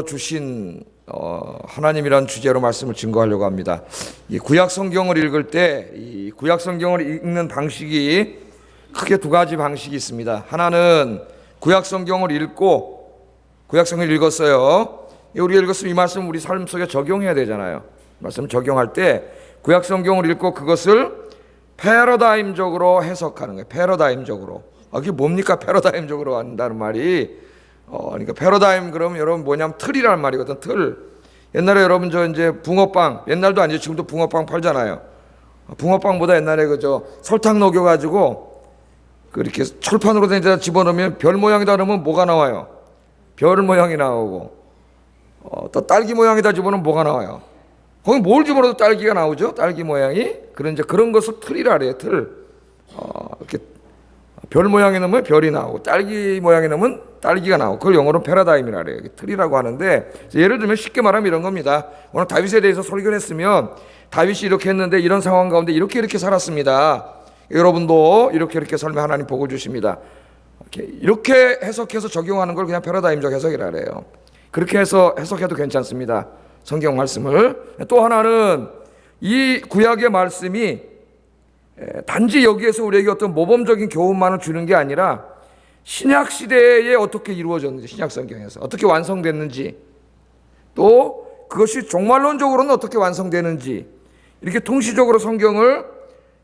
주신 하나님이란 주제로 말씀을 증거하려고 합니다. 이 구약 성경을 읽을 때 이 구약 성경을 읽는 방식이 크게 두 가지 방식이 있습니다. 하나는 구약 성경을 읽고 구약 성경을 읽었어요. 우리가 읽었으면 이 말씀 우리 삶 속에 적용해야 되잖아요. 말씀을 적용할 때 구약 성경을 읽고 그것을 패러다임적으로 해석하는 거예요. 패러다임적으로. 그게 뭡니까? 패러다임적으로 한다는 말이. 그러니까 패러다임 그러면 여러분 뭐냐면 틀이라는 말이거든. 틀. 옛날에 여러분 저 이제 붕어빵, 옛날도 아니죠. 지금도 붕어빵 팔잖아요. 붕어빵보다 옛날에 그저 설탕 녹여가지고 그렇게 철판으로 된 데다 집어넣으면 별 모양이다 그러면 뭐가 나와요? 별 모양이 나오고 또 딸기 모양이다 집어넣으면 뭐가 나와요? 거기 뭘 집어넣어도 딸기가 나오죠. 딸기 모양이. 그런 것을 틀이라 그래요. 틀. 이렇게 별 모양에 넣으면 별이 나오고 딸기 모양에 넣으면 딸기가 나오고 그걸 영어로 패러다임이라 그래요. 틀이라고 하는데 예를 들면 쉽게 말하면 이런 겁니다. 오늘 다윗에 대해서 설교했으면 다윗이 이렇게 했는데 이런 상황 가운데 이렇게 살았습니다. 여러분도 이렇게 살면 하나님 복을 주십니다. 이렇게 해석해서 적용하는 걸 그냥 패러다임적 해석이라 그래요. 그렇게 해서 해석해도 괜찮습니다. 성경 말씀을. 또 하나는 이 구약의 말씀이 단지 여기에서 우리에게 어떤 모범적인 교훈만을 주는 게 아니라 신약 시대에 어떻게 이루어졌는지, 신약 성경에서 어떻게 완성됐는지, 또 그것이 종말론적으로는 어떻게 완성되는지, 이렇게 통시적으로 성경을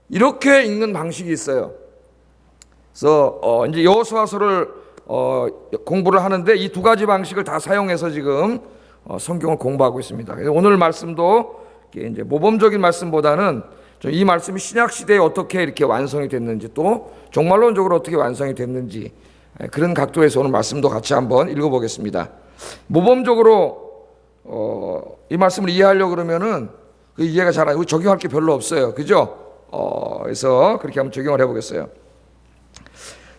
이렇게 읽는 방식이 있어요. 그래서 이제 여호수아서를 공부를 하는데 이 두 가지 방식을 다 사용해서 지금 성경을 공부하고 있습니다. 그래서 오늘 말씀도 이제 모범적인 말씀보다는 이 말씀이 신약 시대에 어떻게 이렇게 완성이 됐는지, 또 종말론적으로 어떻게 완성이 됐는지, 그런 각도에서 오늘 말씀도 같이 한번 읽어보겠습니다. 모범적으로 이 말씀을 이해하려고 그러면은 그 이해가 잘 안 되고 적용할 게 별로 없어요. 그죠? 그래서 그렇게 한번 적용을 해보겠어요.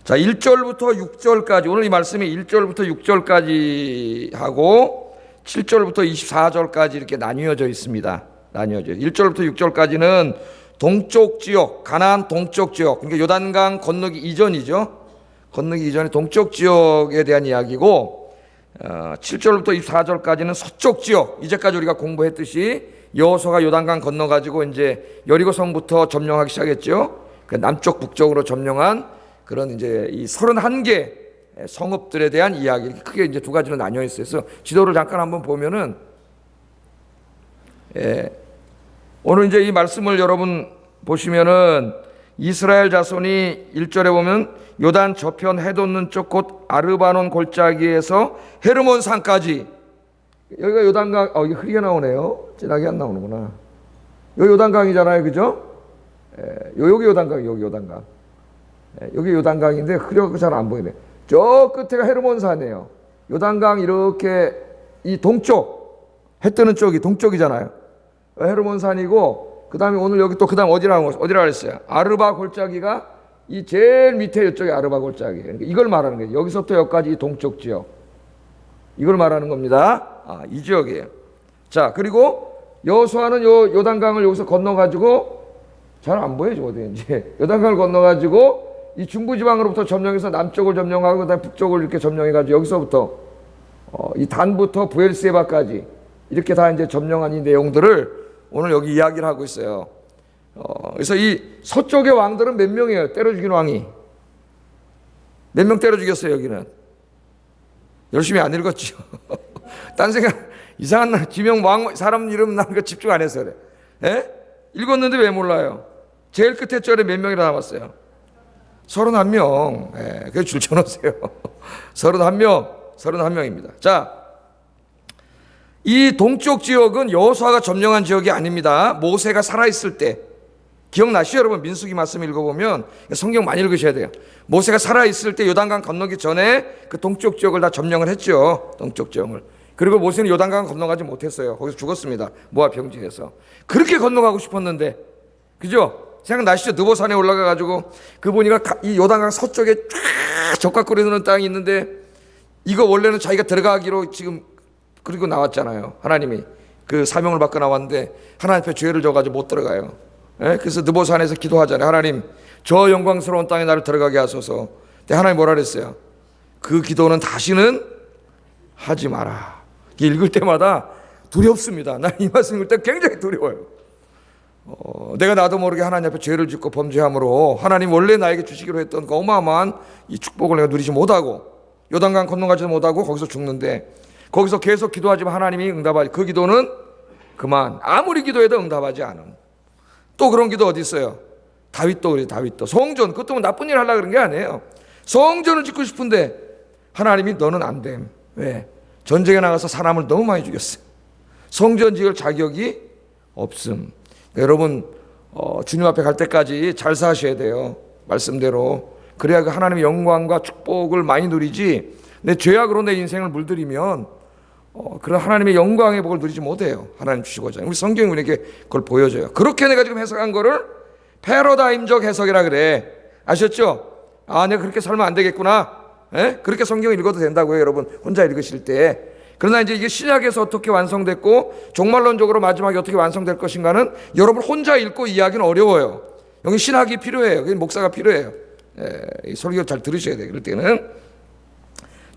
자, 1절부터 6절까지, 오늘 이 말씀이 1절부터 6절까지 하고 7절부터 24절까지 이렇게 나뉘어져 있습니다. 나뉘어져. 1절부터 6절까지는 동쪽 지역, 가나안 동쪽 지역, 그러니까 요단강 건너기 이전이죠. 건너기 이전의 동쪽 지역에 대한 이야기고, 7절부터 24절까지는 서쪽 지역, 이제까지 우리가 공부했듯이 여호수아가 요단강 건너가지고 이제 여리고성부터 점령하기 시작했죠. 그 남쪽 북쪽으로 점령한 그런 이제 이 31개 성읍들에 대한 이야기, 크게 이제 두 가지로 나뉘어 있어요. 그래서 지도를 잠깐 한번 보면은, 오늘 이제 이 말씀을 여러분 보시면은 이스라엘 자손이 1절에 보면 요단 저편 해돋는 쪽 곧 아르바논 골짜기에서 헤르몬 산까지, 여기가 요단강, 이게 흐리게 나오네요. 진하게 안 나오는구나. 여기 요단강이잖아요. 그죠? 여기 요단강, 여기 요단강. 여기 요단강인데 흐려서 잘 안 보이네. 저 끝에가 헤르몬 산이에요. 요단강 이렇게 이 동쪽, 해 뜨는 쪽이 동쪽이잖아요. 헤르몬 산이고, 그 다음에 오늘 여기 또 그 다음 어디라고 그랬어요? 아르바 골짜기가 이 제일 밑에 이쪽에 아르바 골짜기. 그러니까 이걸 말하는 거예요. 여기서부터 여기까지 이 동쪽 지역. 이걸 말하는 겁니다. 이 지역이에요. 자, 그리고 여호수아는 요단강을 여기서 건너가지고, 잘 안 보여요, 어디인지. 요단강을 건너가지고 이 중부지방으로부터 점령해서 남쪽을 점령하고, 그 다음에 북쪽을 이렇게 점령해가지고 여기서부터 이 단부터 부엘세바까지 이렇게 다 이제 점령한 이 내용들을 오늘 여기 이야기를 하고 있어요. 그래서 이 서쪽의 왕들은 몇 명이에요? 때려 죽인 왕이. 몇 명 때려 죽였어요, 여기는? 열심히 안 읽었죠. 딴 생각, 이상한 지명 왕, 사람 이름 나는 거 집중 안 해서 그래. 예? 읽었는데 왜 몰라요? 제일 끝에 절에 몇 명이나 남았어요? 31명. 예, 그래서 줄 쳐놓으세요. 31명입니다. 자, 이 동쪽 지역은 여호수아가 점령한 지역이 아닙니다. 모세가 살아있을 때, 기억나시죠 여러분? 민수기 말씀 읽어보면, 성경 많이 읽으셔야 돼요. 모세가 살아있을 때 요단강 건너기 전에 그 동쪽 지역을 다 점령을 했죠. 동쪽 지역을. 그리고 모세는 요단강 건너가지 못했어요. 거기서 죽었습니다. 모압 평지에서. 그렇게 건너가고 싶었는데, 그죠? 생각나시죠? 느보산에 올라가가지고 그 보니까 이 요단강 서쪽에 쫙 적각거리 흐르는 땅이 있는데, 이거 원래는 자기가 들어가기로 지금 그리고 나왔잖아요. 하나님이 그 사명을 받고 나왔는데 하나님 앞에 죄를 져가지고 못 들어가요. 그래서 느보산에서 기도하잖아요. 하나님, 저 영광스러운 땅에 나를 들어가게 하소서. 근데 하나님 뭐라 그랬어요? 그 기도는 다시는 하지 마라. 읽을 때마다 두렵습니다. 난 이 말씀 읽을 때 굉장히 두려워요. 내가 나도 모르게 하나님 앞에 죄를 짓고 범죄함으로 하나님 원래 나에게 주시기로 했던 그 어마어마한 이 축복을 내가 누리지 못하고 요단강 건너가지도 못하고 거기서 죽는데, 거기서 계속 기도하지만 하나님이 응답하지, 그 기도는 그만, 아무리 기도해도 응답하지 않음. 또 그런 기도 어디 있어요? 다윗도 그래요. 다윗도 성전, 그것도 뭐 나쁜 일 하려고 그런 게 아니에요. 성전을 짓고 싶은데 하나님이 너는 안 됨. 왜? 전쟁에 나가서 사람을 너무 많이 죽였어요. 성전 지을 자격이 없음. 여러분, 주님 앞에 갈 때까지 잘 사셔야 돼요. 말씀대로. 그래야 그 하나님의 영광과 축복을 많이 누리지, 내 죄악으로 내 인생을 물들이면 그런 하나님의 영광의 복을 누리지 못해요. 하나님 주시고자. 우리 성경이 우리에게 그걸 보여줘요. 그렇게 내가 지금 해석한 거를 패러다임적 해석이라 그래. 아셨죠? 아, 내가 그렇게 살면 안 되겠구나. 에? 그렇게 성경 읽어도 된다고요, 여러분. 혼자 읽으실 때. 그러나 이제 이게 신약에서 어떻게 완성됐고 종말론적으로 마지막에 어떻게 완성될 것인가는 여러분 혼자 읽고 이해하기는 어려워요. 여기 신학이 필요해요. 여기 목사가 필요해요. 이 설교 잘 들으셔야 돼요. 그럴 때는.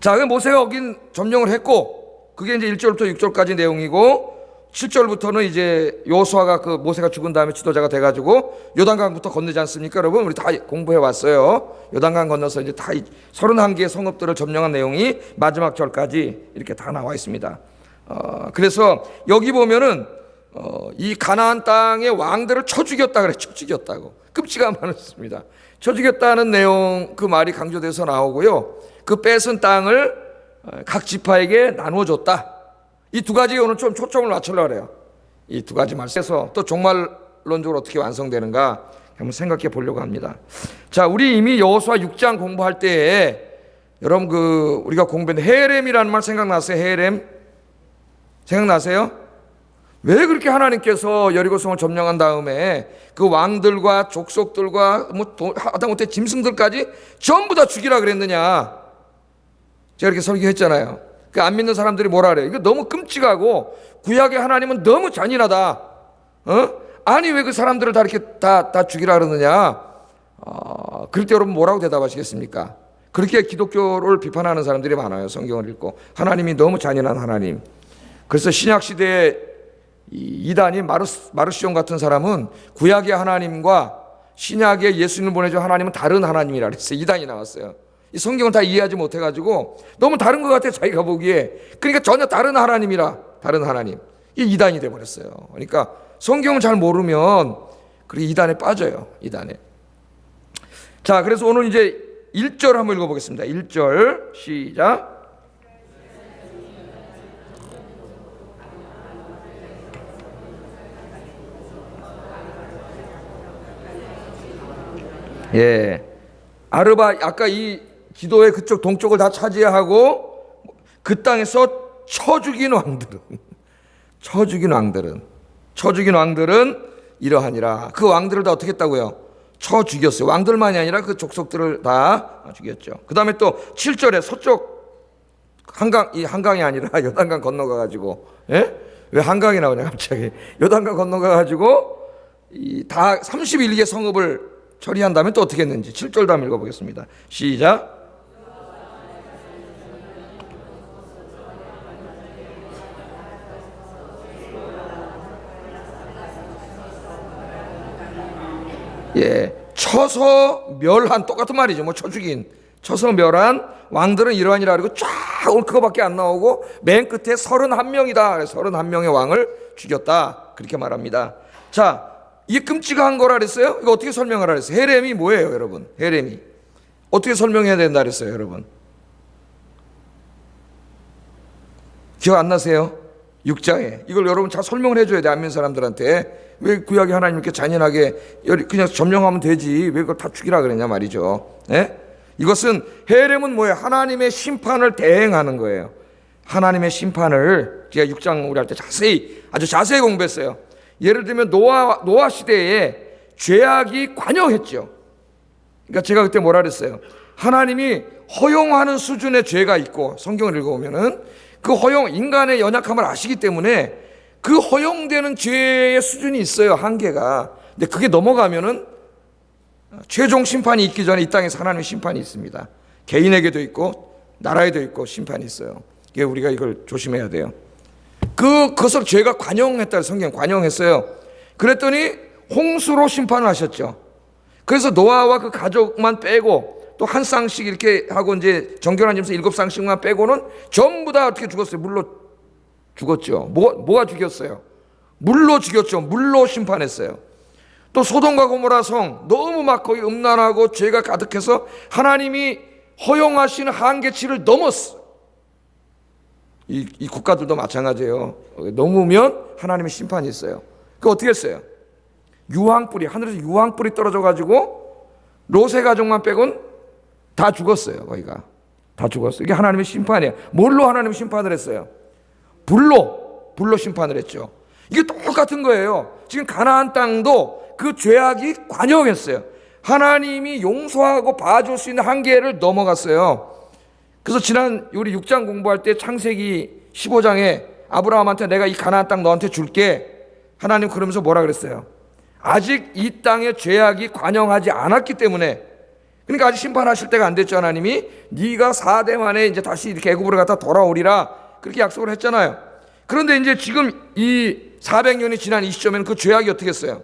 자, 모세가 여긴 점령을 했고, 그게 이제 1절부터 6절까지 내용이고, 7절부터는 이제 여호수아가 그 모세가 죽은 다음에 지도자가 돼가지고 요단강부터 건너지 않습니까? 여러분, 우리 다 공부해 왔어요. 요단강 건너서 이제 다 31개의 성읍들을 점령한 내용이 마지막 절까지 이렇게 다 나와 있습니다. 그래서 여기 보면은 이 가나안 땅의 왕들을 쳐 죽였다 그래. 쳐 죽였다고. 끔찍한 말이었습니다. 쳐 죽였다는 내용, 그 말이 강조돼서 나오고요. 그 뺏은 땅을 각 지파에게 나누어 줬다. 이 두 가지에 오늘 좀 초점을 맞추려고 그래요. 이 두 가지 말씀에서 또 종말론적으로 어떻게 완성되는가 한번 생각해 보려고 합니다. 자, 우리 이미 여호수아 6장 공부할 때에 여러분 우리가 공부했는데 헤렘이라는 말 생각나세요? 헤렘? 생각나세요? 왜 그렇게 하나님께서 여리고성을 점령한 다음에 그 왕들과 족속들과 하다못해 짐승들까지 전부 다 죽이라 그랬느냐? 제가 이렇게 설교했잖아요. 그 안 믿는 사람들이 뭐라 그래요? 이거 너무 끔찍하고 구약의 하나님은 너무 잔인하다. 아니 왜 그 사람들을 다 이렇게 다 죽이라 그러느냐? 그럴 때 여러분 뭐라고 대답하시겠습니까? 그렇게 기독교를 비판하는 사람들이 많아요. 성경을 읽고 하나님이 너무 잔인한 하나님. 그래서 신약 시대에 이단이 마르시온 같은 사람은 구약의 하나님과 신약의 예수님을 보내준 하나님은 다른 하나님이라 그랬어요. 이단이 나왔어요. 이 성경을 다 이해하지 못해가지고 너무 다른 것 같아 자기가 보기에. 그러니까 전혀 다른 하나님이라, 다른 하나님. 이 이단이 돼버렸어요. 그러니까 성경을 잘 모르면 그렇게 이단에 빠져요. 이단에. 자, 그래서 오늘 이제 1절 한번 읽어보겠습니다. 1절 시작. 예, 아르바, 아까 이 기도의 그쪽 동쪽을 다 차지하고 그 땅에서 쳐 죽인 왕들은 이러하니라. 그 왕들을 다 어떻게 했다고요? 쳐 죽였어요. 왕들만이 아니라 그 족속들을 다 죽였죠. 그 다음에 또 7절에 서쪽 한강이 아니라 요단강 건너가가지고, 예? 왜 한강이 나오냐 갑자기. 요단강 건너가가지고 다 31개 성읍을 처리한 다음에 또 어떻게 했는지 7절 다음 읽어보겠습니다. 시작. 예, 쳐서 멸한, 똑같은 말이죠. 뭐 쳐 죽인, 쳐서 멸한 왕들은 이러하니라 그리고 쫙 오늘 그거밖에 안 나오고 맨 끝에 31명이다. 31명의 왕을 죽였다. 그렇게 말합니다. 자, 이게 끔찍한 거라 그랬어요? 이거 어떻게 설명하라 그랬어요? 헤렘이 뭐예요, 여러분? 헤렘이 어떻게 설명해야 된다 그랬어요, 여러분? 기억 안 나세요? 6장에 이걸 여러분 잘 설명을 해줘야 돼. 안 믿는 사람들한테. 왜 구약의 하나님 이렇게 잔인하게 그냥 점령하면 되지 왜 그걸 다 죽이라 그랬냐 말이죠. 예? 이것은 헤렘은 뭐예요? 하나님의 심판을 대행하는 거예요. 하나님의 심판을 제가 6장 우리 할 때 아주 자세히 공부했어요. 예를 들면 노아 시대에 죄악이 관영했죠. 그러니까 제가 그때 뭐라 그랬어요? 하나님이 허용하는 수준의 죄가 있고, 성경을 읽어보면은 그 인간의 연약함을 아시기 때문에 그 허용되는 죄의 수준이 있어요. 한계가. 근데 그게 넘어가면은 최종 심판이 있기 전에 이 땅에서 하나님의 심판이 있습니다. 개인에게도 있고 나라에도 있고 심판이 있어요. 이게 우리가 이걸 조심해야 돼요. 그것을 죄가 관용했다. 성경 관용했어요. 그랬더니 홍수로 심판을 하셨죠. 그래서 노아와 그 가족만 빼고 또 한 쌍씩 이렇게 하고 이제 정결한 짐승 7쌍씩만 빼고는 전부 다 어떻게 죽었어요? 물로 죽었죠. 뭐가 죽였어요? 물로 죽였죠. 물로 심판했어요. 또 소돔과 고모라 성 너무 막 거기 음란하고 죄가 가득해서 하나님이 허용하시는 한계치를 넘었어. 이 국가들도 마찬가지예요. 넘으면 하나님의 심판이 있어요. 그 어떻게 했어요? 유황불이 하늘에서 유황불이 떨어져 가지고 롯의 가족만 빼곤 다 죽었어요. 거기가 다 죽었어요. 이게 하나님의 심판이에요. 뭘로 하나님이 심판을 했어요? 불로 심판을 했죠. 이게 똑같은 거예요. 지금 가나안 땅도 그 죄악이 관영했어요. 하나님이 용서하고 봐줄 수 있는 한계를 넘어갔어요. 그래서 지난 우리 6장 공부할 때 창세기 15장에 아브라함한테 내가 이 가나안 땅 너한테 줄게. 하나님 그러면서 뭐라 그랬어요? 아직 이 땅의 죄악이 관영하지 않았기 때문에, 그러니까 아직 심판하실 때가 안 됐죠. 하나님이 네가 4대 만에 이제 다시 이렇게 애굽으로 갔다 돌아오리라 그렇게 약속을 했잖아요. 그런데 이제 지금 이 400년이 지난 이 시점에는 그 죄악이 어떻게 했어요?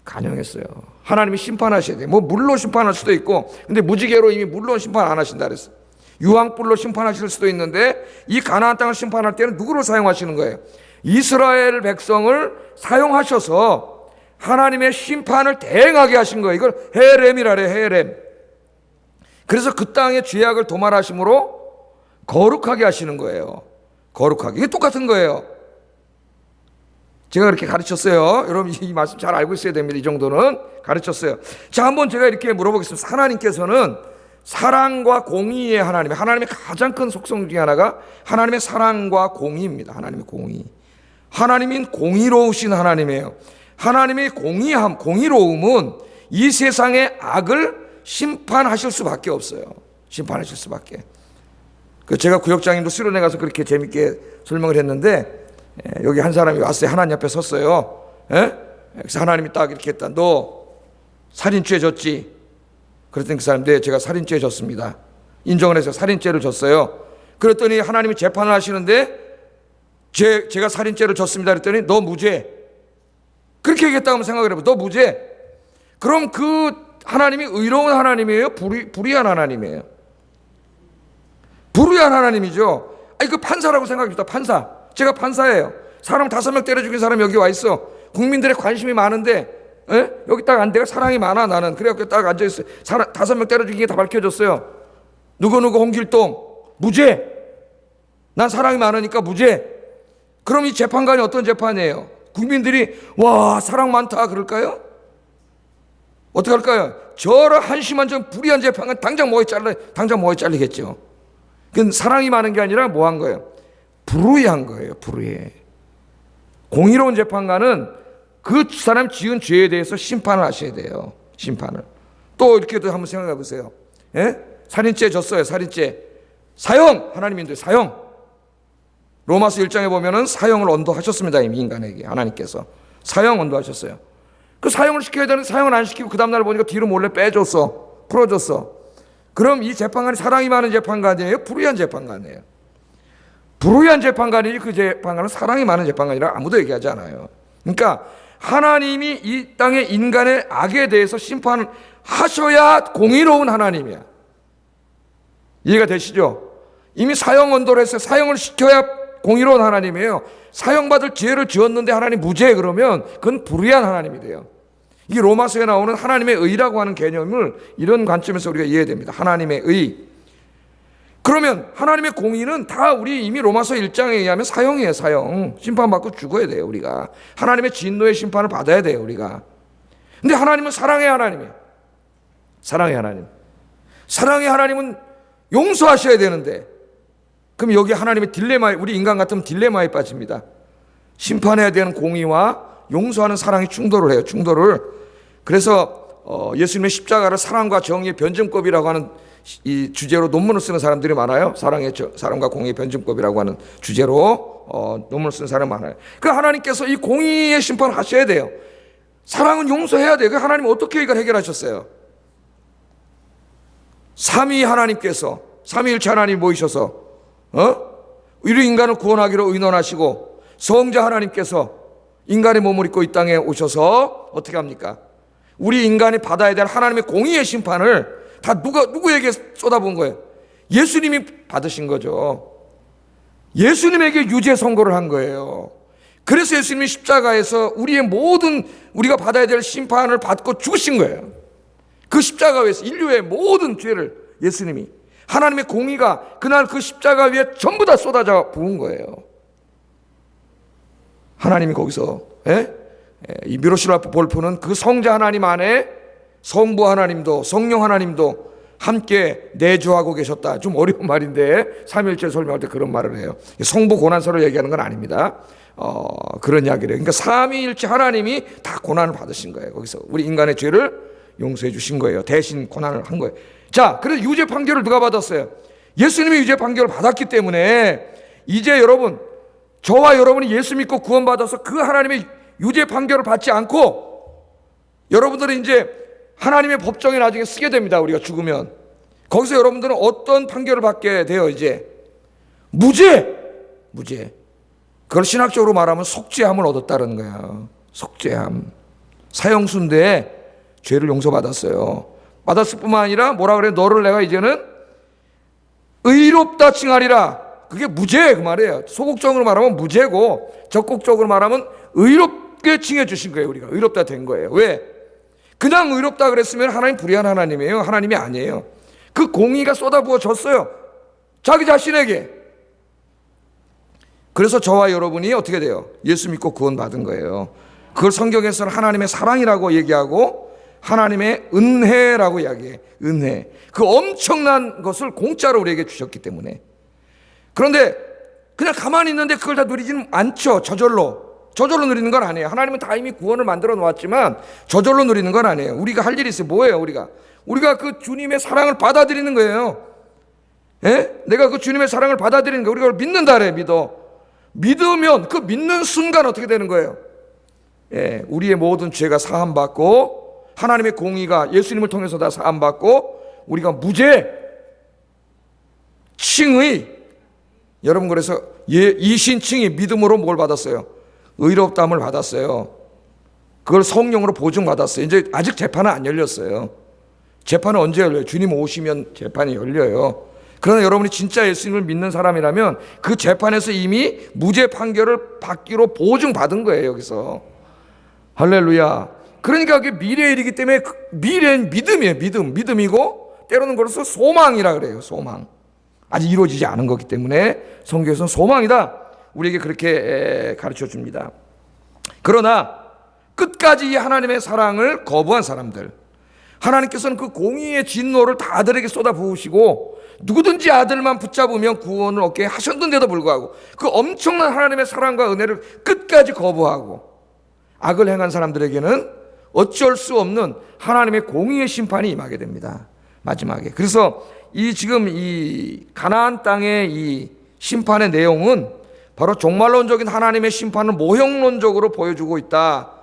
관영했어요. 하나님이 심판하셔야 돼요. 뭐 물로 심판할 수도 있고, 근데 무지개로 이미 물로 심판 안 하신다 그랬어요. 유황불로 심판하실 수도 있는데 이 가나안 땅을 심판할 때는 누구를 사용하시는 거예요? 이스라엘 백성을 사용하셔서 하나님의 심판을 대행하게 하신 거예요. 이걸 헤렘이라 그래요. 헤렘. 그래서 그 땅의 죄악을 도말하심으로 거룩하게 하시는 거예요. 거룩하게. 이게 똑같은 거예요. 제가 그렇게 가르쳤어요. 여러분 이 말씀 잘 알고 있어야 됩니다. 이 정도는 가르쳤어요. 자, 한번 제가 이렇게 물어보겠습니다. 하나님께서는 사랑과 공의의 하나님의 가장 큰 속성 중에 하나가 하나님의 사랑과 공의입니다. 하나님의 공의. 하나님은 공의로우신 하나님이에요. 하나님의 공의함, 공의로움은 이 세상의 악을 심판하실 수밖에 없어요. 심판하실 수밖에. 제가 구역장님도 수련회 가서 그렇게 재밌게 설명을 했는데, 여기 한 사람이 왔어요. 하나님 앞에 섰어요. 그래서 하나님이 딱 이렇게 했다. 너 살인죄 졌지? 그랬더니 그 사람, 네, 제가 살인죄 졌습니다. 인정을 해서 살인죄를 졌어요. 그랬더니 하나님이 재판을 하시는데 제가 살인죄를 졌습니다. 그랬더니 너 무죄. 그렇게 얘기했다고 한번 생각을 해봐. 너 무죄. 그럼 그 하나님이 의로운 하나님이에요? 불의한 하나님이에요? 불의한 하나님이죠. 아니, 그 판사라고 생각해보다. 판사. 제가 판사예요. 사람 5명 때려 죽인 사람 여기 와 있어. 국민들의 관심이 많은데, 여기 딱 내가 사랑이 많아 나는. 그래갖고 딱 앉아있어요. 5명 때려 죽인 게 다 밝혀졌어요. 누구누구 홍길동 무죄. 난 사랑이 많으니까 무죄. 그럼 이 재판관이 어떤 재판이에요? 국민들이 와 사랑 많다 그럴까요? 어떻게 할까요? 저런 한심한 좀 불의한 재판관 당장 뭐에 잘리겠죠. 그건 사랑이 많은 게 아니라 뭐 한 거예요? 불의한 거예요. 불의해. 공의로운 재판관은 그 사람 지은 죄에 대해서 심판을 하셔야 돼요. 심판을. 또 이렇게도 한번 생각해 보세요. 살인죄 졌어요. 살인죄. 사형! 하나님인데 사형! 로마서 1장에 보면은 사형을 언도하셨습니다. 이미 인간에게 하나님께서. 사형 언도하셨어요. 그 사형을 시켜야 되는데 사형을 안 시키고 그 다음날 보니까 뒤로 몰래 빼줬어. 풀어줬어. 그럼 이 재판관이 사랑이 많은 재판관이에요? 불의한 재판관이에요? 불의한 재판관이지 그 재판관은 사랑이 많은 재판관이라 아무도 얘기하지 않아요. 그러니까 하나님이 이 땅의 인간의 악에 대해서 심판하셔야 공의로운 하나님이야. 이해가 되시죠? 이미 사형 언도를 했어요. 사형을 시켜야 공의로운 하나님이에요. 사형받을 죄를 지었는데 하나님 무죄 그러면 그건 불의한 하나님이 돼요. 이게 로마서에 나오는 하나님의 의라고 하는 개념을 이런 관점에서 우리가 이해해야 됩니다. 하나님의 의. 그러면 하나님의 공의는 다 우리 이미 로마서 1장에 의하면 사형이에요. 사형. 심판받고 죽어야 돼요. 우리가. 하나님의 진노의 심판을 받아야 돼요. 우리가. 근데 하나님은 사랑의 하나님이에요. 사랑의 하나님. 사랑의 하나님은 용서하셔야 되는데, 그럼 여기 하나님의 딜레마에, 우리 인간 같으면 딜레마에 빠집니다. 심판해야 되는 공의와 용서하는 사랑이 충돌을 해요. 충돌을. 그래서 예수님의 십자가를 사랑과 정의의 변증법이라고 하는 이 주제로 논문을 쓰는 사람들이 많아요. 사랑과 공의의 변증법이라고 하는 주제로 논문을 쓰는 사람이 많아요. 그 하나님께서 이 공의의 심판을 하셔야 돼요. 사랑은 용서해야 돼요. 그 하나님 어떻게 이걸 해결하셨어요? 삼위 하나님께서, 삼위일체 하나님 모이셔서 우리 인간을 구원하기로 의논하시고 성자 하나님께서 인간의 몸을 입고 이 땅에 오셔서 어떻게 합니까? 우리 인간이 받아야 될 하나님의 공의의 심판을 다 누구에게 쏟아부은 거예요? 예수님이 받으신 거죠. 예수님에게 유죄 선고를 한 거예요. 그래서 예수님이 십자가에서 우리의 모든 우리가 받아야 될 심판을 받고 죽으신 거예요. 그 십자가 위에서 인류의 모든 죄를 예수님이 하나님의 공의가 그날 그 십자가 위에 전부 다 쏟아져 부은 거예요. 하나님이 거기서 이 미로실라 볼프는 그 성자 하나님 안에 성부 하나님도 성령 하나님도 함께 내주하고 계셨다. 좀 어려운 말인데 삼위일체 설명할 때 그런 말을 해요. 성부 고난서를 얘기하는 건 아닙니다. 그런 이야기를 해요. 그러니까 삼위일체 하나님이 다 고난을 받으신 거예요. 거기서 우리 인간의 죄를 용서해 주신 거예요. 대신 고난을 한 거예요. 자, 그래서 유죄 판결을 누가 받았어요? 예수님이 유죄 판결을 받았기 때문에 이제 여러분, 저와 여러분이 예수 믿고 구원받아서 그 하나님의 유죄 판결을 받지 않고 여러분들은 이제 하나님의 법정에 나중에 쓰게 됩니다. 우리가 죽으면. 거기서 여러분들은 어떤 판결을 받게 돼요? 이제 무죄. 그걸 신학적으로 말하면 속죄함을 얻었다는 거야. 속죄함. 사형수인데 죄를 용서받았어요. 받았을 뿐만 아니라 뭐라 그래? 너를 내가 이제는 의롭다 칭하리라. 그게 무죄 그 말이에요. 소극적으로 말하면 무죄고 적극적으로 말하면 의롭게 칭해 주신 거예요. 우리가 의롭다 된 거예요. 왜? 그냥 의롭다 그랬으면 하나님 불의한 하나님이에요. 하나님이 아니에요. 그 공의가 쏟아부어졌어요. 자기 자신에게. 그래서 저와 여러분이 어떻게 돼요? 예수 믿고 구원받은 거예요. 그걸 성경에서는 하나님의 사랑이라고 얘기하고 하나님의 은혜라고 이야기해. 은혜. 그 엄청난 것을 공짜로 우리에게 주셨기 때문에. 그런데 그냥 가만히 있는데 그걸 다 누리지는 않죠. 저절로 누리는 건 아니에요. 하나님은 다 이미 구원을 만들어 놓았지만 저절로 누리는 건 아니에요. 우리가 할 일이 있어요. 뭐예요? 우리가 그 주님의 사랑을 받아들이는 거예요. 내가 그 주님의 사랑을 받아들이는 거예요. 우리가 그걸 믿는다 그래. 믿으면 그 믿는 순간 어떻게 되는 거예요? 우리의 모든 죄가 사함받고 하나님의 공의가 예수님을 통해서 다 사함받고 우리가 무죄 칭의, 여러분 그래서 이신칭이 믿음으로 뭘 받았어요? 의롭다함을 받았어요. 그걸 성령으로 보증받았어요. 이제 아직 재판은 안 열렸어요. 재판은 언제 열려요? 주님 오시면 재판이 열려요. 그러나 여러분이 진짜 예수님을 믿는 사람이라면 그 재판에서 이미 무죄 판결을 받기로 보증받은 거예요. 여기서 할렐루야. 그러니까 그게 미래의 일이기 때문에 미래는 믿음이에요. 믿음이고 때로는 그래서 소망이라 그래요. 소망. 아직 이루어지지 않은 거기 때문에 성경에서는 소망이다. 우리에게 그렇게 가르쳐 줍니다. 그러나 끝까지 이 하나님의 사랑을 거부한 사람들, 하나님께서는 그 공의의 진노를 다 아들에게 쏟아부으시고 누구든지 아들만 붙잡으면 구원을 얻게 하셨는데도 불구하고 그 엄청난 하나님의 사랑과 은혜를 끝까지 거부하고 악을 행한 사람들에게는 어쩔 수 없는 하나님의 공의의 심판이 임하게 됩니다. 마지막에. 그래서 지금 이 가나안 땅의 이 심판의 내용은 바로 종말론적인 하나님의 심판을 모형론적으로 보여주고 있다.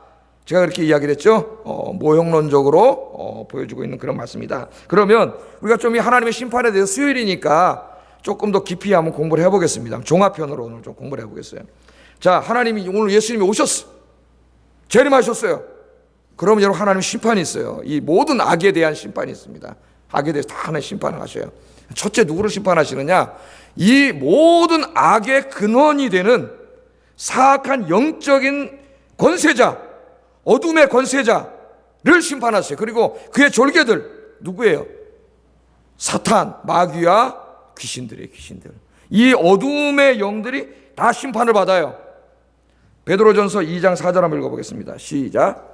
제가 그렇게 이야기를 했죠. 모형론적으로 보여주고 있는 그런 말씀이다. 그러면 우리가 좀 이 하나님의 심판에 대해서 수요일이니까 조금 더 깊이 한번 공부를 해보겠습니다. 종합편으로 오늘 좀 공부를 해보겠어요. 자, 하나님이 오늘 예수님이 오셨어. 재림하셨어요. 그러면 여러분 하나님 심판이 있어요. 이 모든 악에 대한 심판이 있습니다. 악에 대해서 다 하나님 심판을 하셔요. 첫째 누구를 심판하시느냐? 이 모든 악의 근원이 되는 사악한 영적인 권세자, 어둠의 권세자를 심판하세요. 그리고 그의 졸개들 누구예요? 사탄, 마귀와 귀신들이에요. 귀신들. 이 어둠의 영들이 다 심판을 받아요. 베드로전서 2장 4절 한번 읽어보겠습니다. 시작.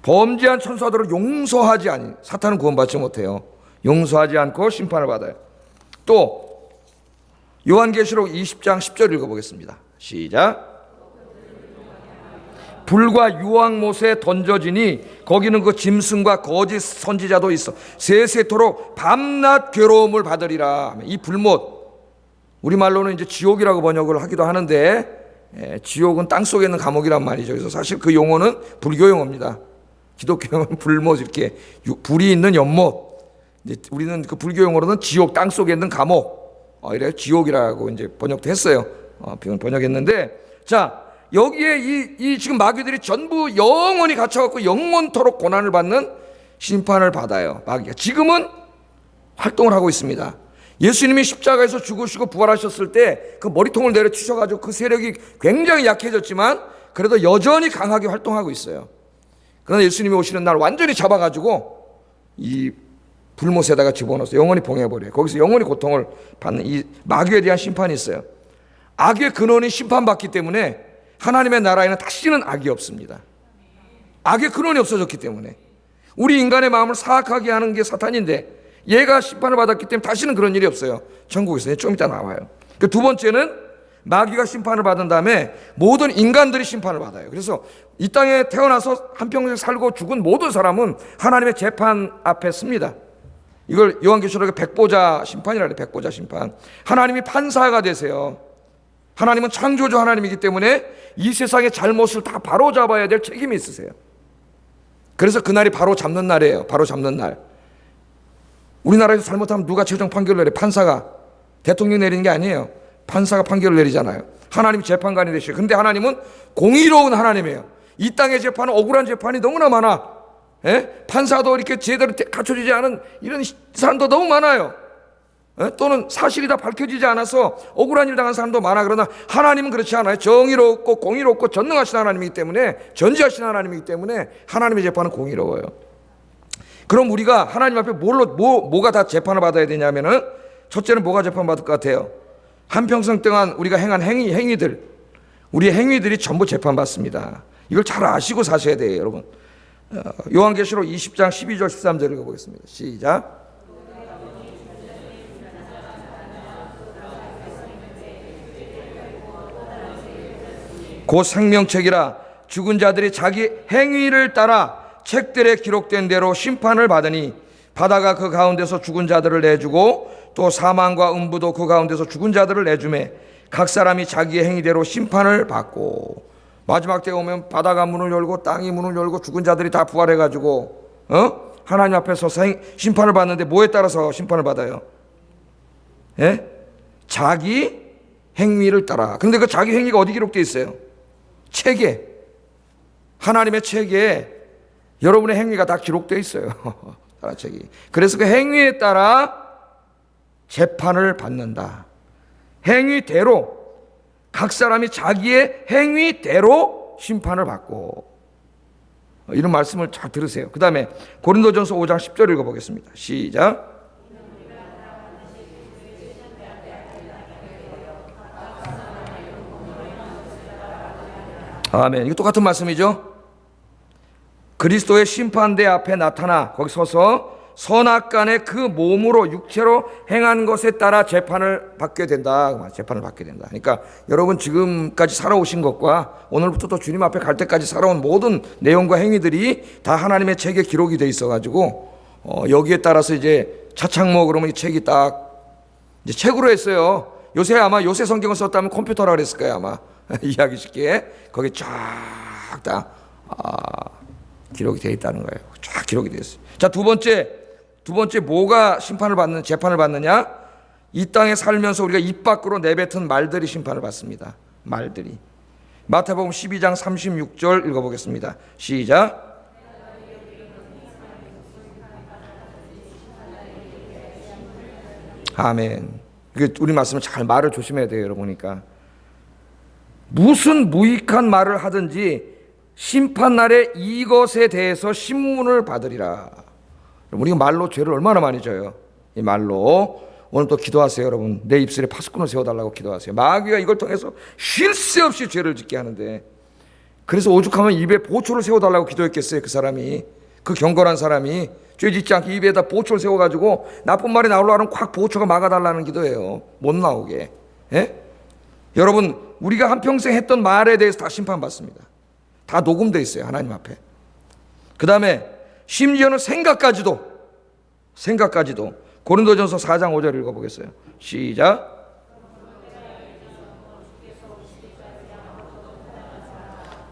범죄한 천사들을 용서하지 않니 사탄은 구원받지 못해요. 용서하지 않고 심판을 받아요. 또 요한계시록 20장 10절 읽어보겠습니다. 시작. 불과 유황못에 던져지니 거기는 그 짐승과 거짓 선지자도 있어 세세토록 밤낮 괴로움을 받으리라. 이 불못, 우리말로는 이제 지옥이라고 번역을 하기도 하는데 지옥은 땅속에 있는 감옥이란 말이죠. 그래서 사실 그 용어는 불교 용어입니다. 기독교 용어는 불못, 이렇게 불이 있는 연못, 이제 우리는 그 불교 용어로는 지옥, 땅 속에 있는 감옥, 이래 지옥이라고 이제 번역도 했어요. 번역했는데, 자, 여기에 이 지금 마귀들이 전부 영원히 갇혀갖고 영원토록 고난을 받는 심판을 받아요. 마귀가 지금은 활동을 하고 있습니다. 예수님이 십자가에서 죽으시고 부활하셨을 때 그 머리통을 내려치셔가지고 그 세력이 굉장히 약해졌지만 그래도 여전히 강하게 활동하고 있어요. 그러나 예수님이 오시는 날 완전히 잡아가지고 이 불못에다가 집어넣어서 영원히 봉해버려요. 거기서 영원히 고통을 받는 이 마귀에 대한 심판이 있어요. 악의 근원이 심판받기 때문에 하나님의 나라에는 다시는 악이 없습니다. 악의 근원이 없어졌기 때문에. 우리 인간의 마음을 사악하게 하는 게 사탄인데 얘가 심판을 받았기 때문에 다시는 그런 일이 없어요. 천국에서 좀 이따 나와요. 두 번째는 마귀가 심판을 받은 다음에 모든 인간들이 심판을 받아요. 그래서 이 땅에 태어나서 한평생 살고 죽은 모든 사람은 하나님의 재판 앞에 섭니다. 이걸 요한계시록의 백보자 심판이라 해요. 백보자 심판. 하나님이 판사가 되세요. 하나님은 창조주 하나님이기 때문에 이 세상의 잘못을 다 바로잡아야 될 책임이 있으세요. 그래서 그날이 바로 잡는 날이에요. 바로 잡는 날. 우리나라에서 잘못하면 누가 최종 판결을 내려? 판사가. 대통령이 내리는 게 아니에요. 판사가 판결을 내리잖아요. 하나님이 재판관이 되셔요. 근데 하나님은 공의로운 하나님이에요. 이 땅의 재판은 억울한 재판이 너무나 많아. 판사도 이렇게 제대로 갖춰지지 않은 이런 사람도 너무 많아요. 또는 사실이 다 밝혀지지 않아서 억울한 일 당한 사람도 많아. 그러나 하나님은 그렇지 않아요. 정의롭고 공의롭고 전능하신 하나님이기 때문에, 전지하신 하나님이기 때문에 하나님의 재판은 공의로워요. 그럼 우리가 하나님 앞에 뭐가 다 재판을 받아야 되냐면은, 첫째는 뭐가 재판받을 것 같아요? 한평생 동안 우리가 행한 행위들, 우리의 행위들이 전부 재판받습니다. 이걸 잘 아시고 사셔야 돼요, 여러분. 요한계시록 20장 12절 13절 읽어보겠습니다. 시작. 곧 생명책이라 죽은 자들이 자기 행위를 따라 책들에 기록된 대로 심판을 받으니 바다가 그 가운데서 죽은 자들을 내주고 또 사망과 음부도 그 가운데서 죽은 자들을 내주매 각 사람이 자기의 행위대로 심판을 받고, 마지막 때 오면 바다가 문을 열고 땅이 문을 열고 죽은 자들이 다 부활해가지고 하나님 앞에서 심판을 받는데 뭐에 따라서 심판을 받아요? 자기 행위를 따라. 그런데 그 자기 행위가 어디 기록되어 있어요? 책에, 하나님의 책에 여러분의 행위가 다 기록되어 있어요. 책이. 그래서 그 행위에 따라 재판을 받는다. 행위대로, 각 사람이 자기의 행위대로 심판을 받고, 이런 말씀을 잘 들으세요. 그 다음에 고린도전서 5장 10절 읽어보겠습니다. 시작. 아멘. 이거 똑같은 말씀이죠. 그리스도의 심판대 앞에 나타나 거기 서서 선악간의 그 몸으로 육체로 행한 것에 따라 재판을 받게 된다. 재판을 받게 된다. 그러니까 여러분 지금까지 살아오신 것과 오늘부터 또 주님 앞에 갈 때까지 살아온 모든 내용과 행위들이 다 하나님의 책에 기록이 돼 있어가지고 여기에 따라서 이제 차창모 그러면 이 책이 딱 이제 책으로 했어요. 요새 성경을 썼다면 컴퓨터라 그랬을 거예요 아마. 이해하기 쉽게 거기 쫙 다 기록이 되어 있다는 거예요. 쫙 기록이 되어 있어요. 자, 두 번째 뭐가 재판을 받느냐? 이 땅에 살면서 우리가 입 밖으로 내뱉은 말들이 심판을 받습니다. 말들이. 마태복음 12장 36절 읽어보겠습니다. 시작. 아멘. 우리 말씀은 잘 말을 조심해야 돼요, 여러분이니까. 무슨 무익한 말을 하든지 심판날에 이것에 대해서 신문을 받으리라. 우리가 말로 죄를 얼마나 많이 져요. 이 말로. 오늘 또 기도하세요, 여러분. 내 입술에 파수꾼을 세워달라고 기도하세요. 마귀가 이걸 통해서 쉴 새 없이 죄를 짓게 하는데, 그래서 오죽하면 입에 보초를 세워달라고 기도했겠어요, 그 사람이. 그 경건한 사람이 죄 짓지 않게 입에다 보초를 세워가지고 나쁜 말이 나오려고 하면 콱 보초가 막아달라는 기도예요. 못 나오게. 여러분, 우리가 한평생 했던 말에 대해서 다 심판받습니다. 다 녹음되어 있어요, 하나님 앞에. 그 다음에 심지어는 생각까지도 고린도전서 4장 5절 읽어보겠어요. 시작.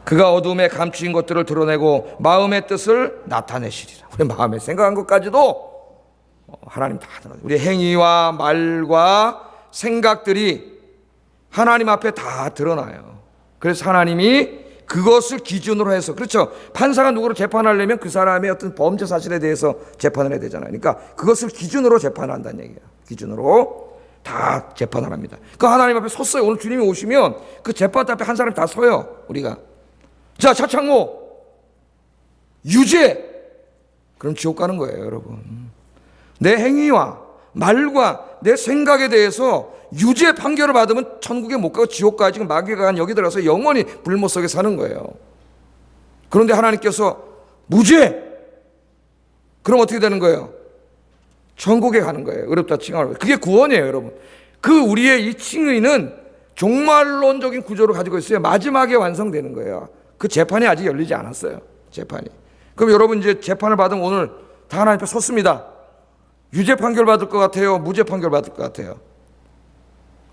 그가 어두움에 감추인 것들을 드러내고 마음의 뜻을 나타내시리라. 우리 마음에 생각한 것까지도 하나님 다 드러나요. 우리의 행위와 말과 생각들이 하나님 앞에 다 드러나요. 그래서 하나님이 그것을 기준으로 해서, 그렇죠, 판사가 누구를 재판하려면 그 사람의 어떤 범죄 사실에 대해서 재판을 해야 되잖아요. 그러니까 그것을 기준으로 재판한다는 얘기예요. 기준으로 다 재판을 합니다. 그 하나님 앞에 섰어요. 오늘 주님이 오시면 그 재판 앞에 한 사람 다 서요. 우리가 자, 차창모 유죄, 그럼 지옥 가는 거예요, 여러분. 내 행위와 말과 내 생각에 대해서 유죄 판결을 받으면 천국에 못 가고 지옥 가지, 지금 마귀가 간 여기 들어가서 영원히 불못 속에 사는 거예요. 그런데 하나님께서 무죄, 그럼 어떻게 되는 거예요? 천국에 가는 거예요. 어렵다 칭하는 거예요. 그게 구원이에요, 여러분. 그 우리의 이 칭의는 종말론적인 구조를 가지고 있어요. 마지막에 완성되는 거예요. 그 재판이 아직 열리지 않았어요. 재판이. 그럼 여러분 이제 재판을 받으면 오늘 다 하나님 앞에 섰습니다. 유죄 판결 받을 것 같아요? 무죄 판결 받을 것 같아요?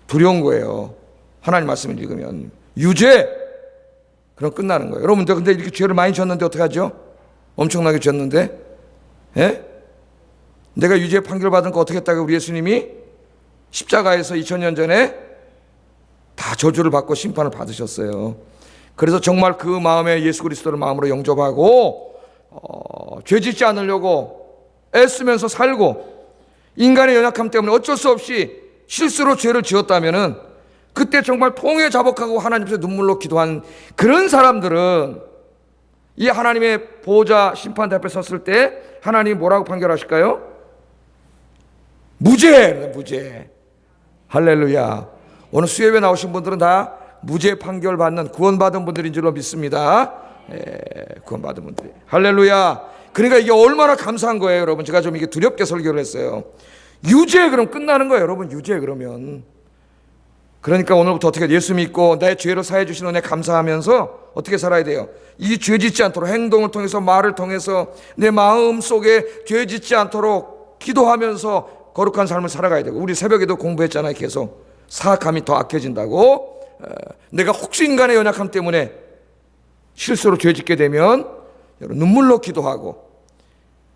두려운 거예요. 하나님 말씀을 읽으면 유죄, 그럼 끝나는 거예요. 여러분 근데 이렇게 죄를 많이 졌는데 어떡하죠? 엄청나게 졌는데, 예? 내가 유죄 판결 받은 거 어떻게 했다고 우리 예수님이 십자가에서 2000년 전에 다 저주를 받고 심판을 받으셨어요. 그래서 정말 그 마음에 예수 그리스도를 마음으로 영접하고 죄 짓지 않으려고 애쓰면서 살고, 인간의 연약함 때문에 어쩔 수 없이 실수로 죄를 지었다면은 그때 정말 통에 자복하고 하나님 앞에 눈물로 기도한 그런 사람들은 이 하나님의 보호자 심판대 앞에 섰을 때 하나님이 뭐라고 판결하실까요? 무죄, 무죄. 할렐루야. 오늘 수협에 나오신 분들은 다 무죄 판결 받는 구원받은 분들인 줄로 믿습니다. 구원받은 분들이. 할렐루야. 그러니까 이게 얼마나 감사한 거예요, 여러분. 제가 좀 이게 두렵게 설교를 했어요. 유죄, 그럼 끝나는 거예요, 여러분. 유죄 그러면. 그러니까 오늘부터 어떻게 예수 믿고 나의 죄를 사해 주신 은혜 감사하면서 어떻게 살아야 돼요? 이 죄 짓지 않도록 행동을 통해서, 말을 통해서 내 마음 속에 죄 짓지 않도록 기도하면서 거룩한 삶을 살아가야 되고, 우리 새벽에도 공부했잖아요. 계속 사악함이 더 악해진다고. 내가 혹시 인간의 연약함 때문에 실수로 죄 짓게 되면 눈물로 기도하고,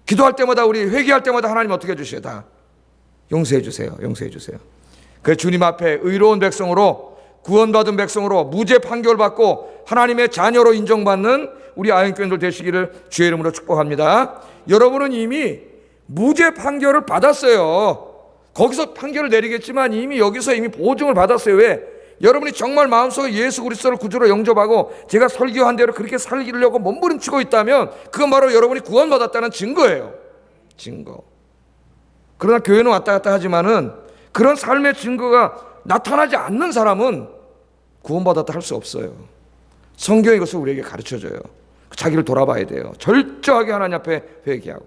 기도할 때마다, 우리 회개할 때마다 하나님 어떻게 해주셔요? 다 용서해 주세요. 용서해 주세요. 그래서 주님 앞에 의로운 백성으로, 구원받은 백성으로, 무죄 판결받고 하나님의 자녀로 인정받는 우리 아영교인들 되시기를 주의 이름으로 축복합니다. 여러분은 이미 무죄 판결을 받았어요. 거기서 판결을 내리겠지만 이미 여기서 이미 보증을 받았어요. 왜? 여러분이 정말 마음속에 예수 그리스도를 구주로 영접하고 제가 설교한 대로 그렇게 살기려고 몸부림치고 있다면 그건 바로 여러분이 구원받았다는 증거예요. 증거. 그러나 교회는 왔다 갔다 하지만은 그런 삶의 증거가 나타나지 않는 사람은 구원받았다 할 수 없어요. 성경이 이것을 우리에게 가르쳐줘요. 자기를 돌아봐야 돼요. 철저하게 하나님 앞에 회개하고,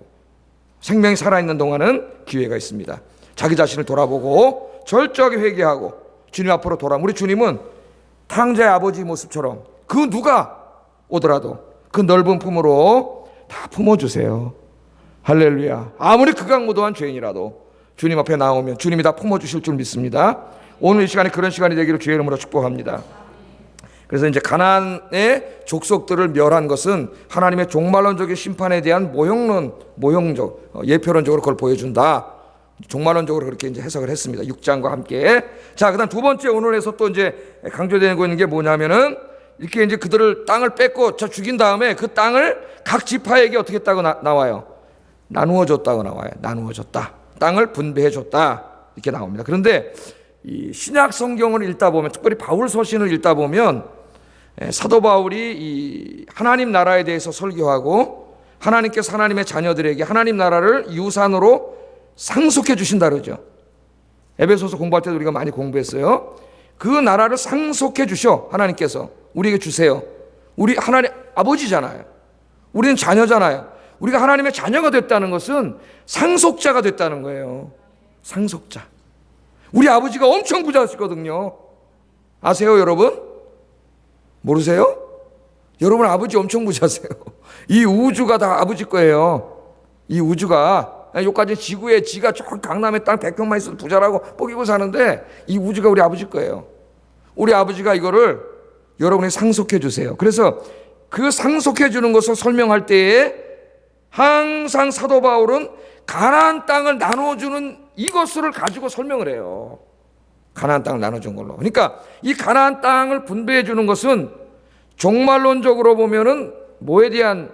생명이 살아있는 동안은 기회가 있습니다. 자기 자신을 돌아보고 철저하게 회개하고 주님 앞으로 돌아오면, 우리 주님은 탕자의 아버지 모습처럼 그 누가 오더라도 그 넓은 품으로 다 품어주세요. 할렐루야. 아무리 극악무도한 죄인이라도 주님 앞에 나오면 주님이 다 품어주실 줄 믿습니다. 오늘 이 시간에 그런 시간이 되기를 주의 이름으로 축복합니다. 그래서 이제 가나안의 족속들을 멸한 것은 하나님의 종말론적인 심판에 대한 모형적, 예표론적으로 그걸 보여준다. 종말론적으로 그렇게 이제 해석을 했습니다. 6장과 함께. 자, 그다음 두 번째 오늘에서 또 이제 강조되고 있는 게 뭐냐면은, 이렇게 이제 그들을 땅을 뺏고 죽인 다음에 그 땅을 각 지파에게 어떻게 했다고 나와요? 나누어 줬다고 나와요. 나누어 줬다. 땅을 분배해 줬다. 이렇게 나옵니다. 그런데 이 신약 성경을 읽다 보면, 특별히 바울 서신을 읽다 보면 사도 바울이 이 하나님 나라에 대해서 설교하고, 하나님께서 하나님의 자녀들에게 하나님 나라를 유산으로 상속해 주신다 그러죠. 에베소서 공부할 때도 우리가 많이 공부했어요. 그 나라를 상속해 주셔. 하나님께서 우리에게 주세요. 우리 하나님 아버지잖아요. 우리는 자녀잖아요. 우리가 하나님의 자녀가 됐다는 것은 상속자가 됐다는 거예요. 상속자. 우리 아버지가 엄청 부자시거든요. 아세요, 여러분? 모르세요? 여러분 아버지 엄청 부자세요. 이 우주가 다 아버지 거예요. 이 우주가, 여기까지 지구에 지가 저 강남에 땅 100평만 있어도 부자라고 뽀기고 사는데 이 우주가 우리 아버지 거예요. 우리 아버지가 이거를 여러분이 상속해 주세요. 그래서 그 상속해 주는 것을 설명할 때에 항상 사도 바울은 가나안 땅을 나눠주는 이것을 가지고 설명을 해요. 가나안 땅을 나눠준 걸로. 그러니까 이 가나안 땅을 분배해 주는 것은 종말론적으로 보면은 뭐에 대한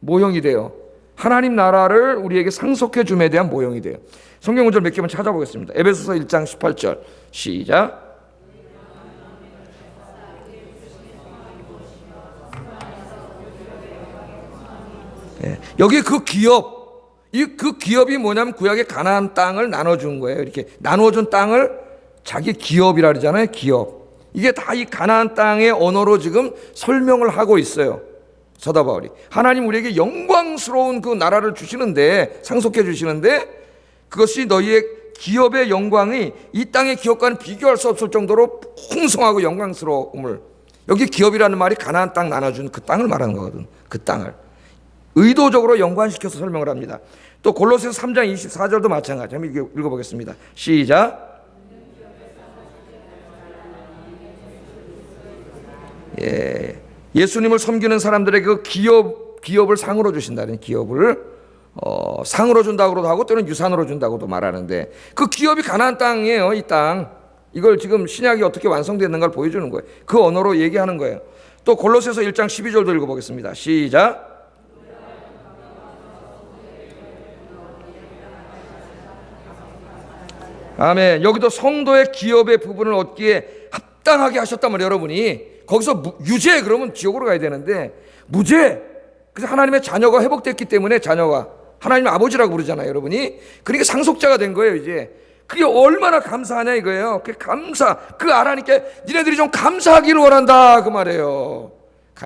모형이 돼요? 하나님 나라를 우리에게 상속해 줌에 대한 모형이 돼요. 성경 구절 몇 개만 찾아보겠습니다. 에베소서 1장 18절 시작. 여기 그 기업, 그 기업이 뭐냐면 구약의 가나안 땅을 나눠준 거예요. 이렇게 나눠준 땅을 자기 기업이라 그러잖아요. 기업. 이게 다 이 가나안 땅의 언어로 지금 설명을 하고 있어요. 사도 바울이. 하나님 우리에게 영광스러운 그 나라를 주시는데, 상속해 주시는데, 그것이 너희의 기업의 영광이 이 땅의 기업과는 비교할 수 없을 정도로 풍성하고 영광스러움을, 여기 기업이라는 말이 가나안 땅 나눠준 그 땅을 말하는 거거든. 그 땅을 의도적으로 연관시켜서 설명을 합니다. 또 골로새서 3장 24절도 마찬가지. 한번 읽어보겠습니다. 시작. 예수님을 섬기는 사람들에게 그 기업을 상으로 주신다는, 기업을 상으로 준다고도 하고 때로는 유산으로 준다고도 말하는데, 그 기업이 가나안 땅이에요. 이 땅. 이걸 지금 신약이 어떻게 완성됐는가를 보여주는 거예요. 그 언어로 얘기하는 거예요. 또 골로새서 1장 12절도 읽어보겠습니다. 시작. 아멘. 여기도 성도의 기업의 부분을 얻기에 합당하게 하셨단 말이에요. 여러분이 거기서 유죄 그러면 지옥으로 가야 되는데 무죄, 그래서 하나님의 자녀가 회복됐기 때문에, 자녀가 하나님의 아버지라고 부르잖아요. 여러분이. 그러니까 상속자가 된 거예요. 이제 그게 얼마나 감사하냐 이거예요. 그 감사, 그 알아니까 니네들이 좀 감사하기를 원한다 그 말이에요.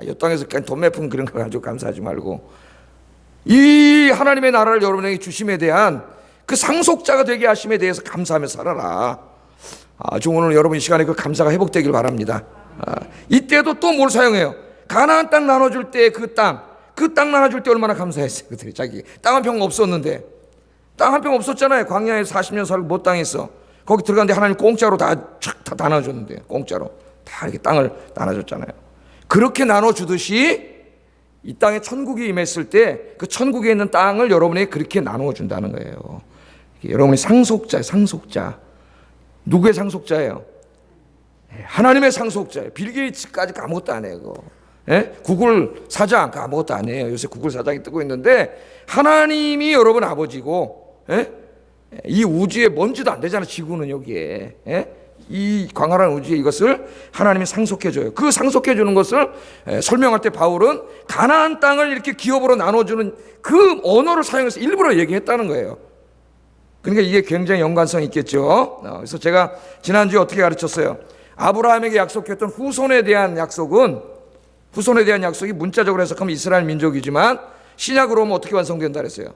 이 땅에서 그냥 돈 몇 푼 그런 거 가지고 감사하지 말고, 이 하나님의 나라를 여러분에게 주심에 대한 그 상속자가 되게 하심에 대해서 감사하며 살아라. 아주 오늘 여러분 이 시간에 그 감사가 회복되길 바랍니다. 이때도 또 뭘 사용해요? 가나안 땅 나눠줄 때 그 땅 나눠줄 때 얼마나 감사했어요. 그들이 자기 땅 한 평 없었는데, 땅 한 평 없었잖아요. 광야에서 40년 살고 못 당했어. 거기 들어갔는데 하나님 공짜로 다 나눠줬는데, 공짜로 다 이렇게 땅을 나눠줬잖아요. 그렇게 나눠주듯이 이 땅에 천국이 임했을 때 그 천국에 있는 땅을 여러분에게 그렇게 나누어 준다는 거예요. 여러분이 상속자. 누구의 상속자예요? 하나님의 상속자예요. 빌 게이츠까지 아무것도 안 해요. 구글 사장 아무것도 안 해요. 요새 구글 사장이 뜨고 있는데, 하나님이 여러분 아버지고, 이 우주에 먼지도 안 되잖아. 지구는 여기에. 이 광활한 우주에 이것을 하나님이 상속해줘요. 그 상속해주는 것을 설명할 때 바울은 가나안 땅을 이렇게 기업으로 나눠주는 그 언어를 사용해서 일부러 얘기했다는 거예요. 그러니까 이게 굉장히 연관성이 있겠죠. 그래서 제가 지난주에 어떻게 가르쳤어요? 아브라함에게 약속했던 후손에 대한 약속이 문자적으로 해석하면 이스라엘 민족이지만, 신약으로 보면 어떻게 완성된다 그랬어요?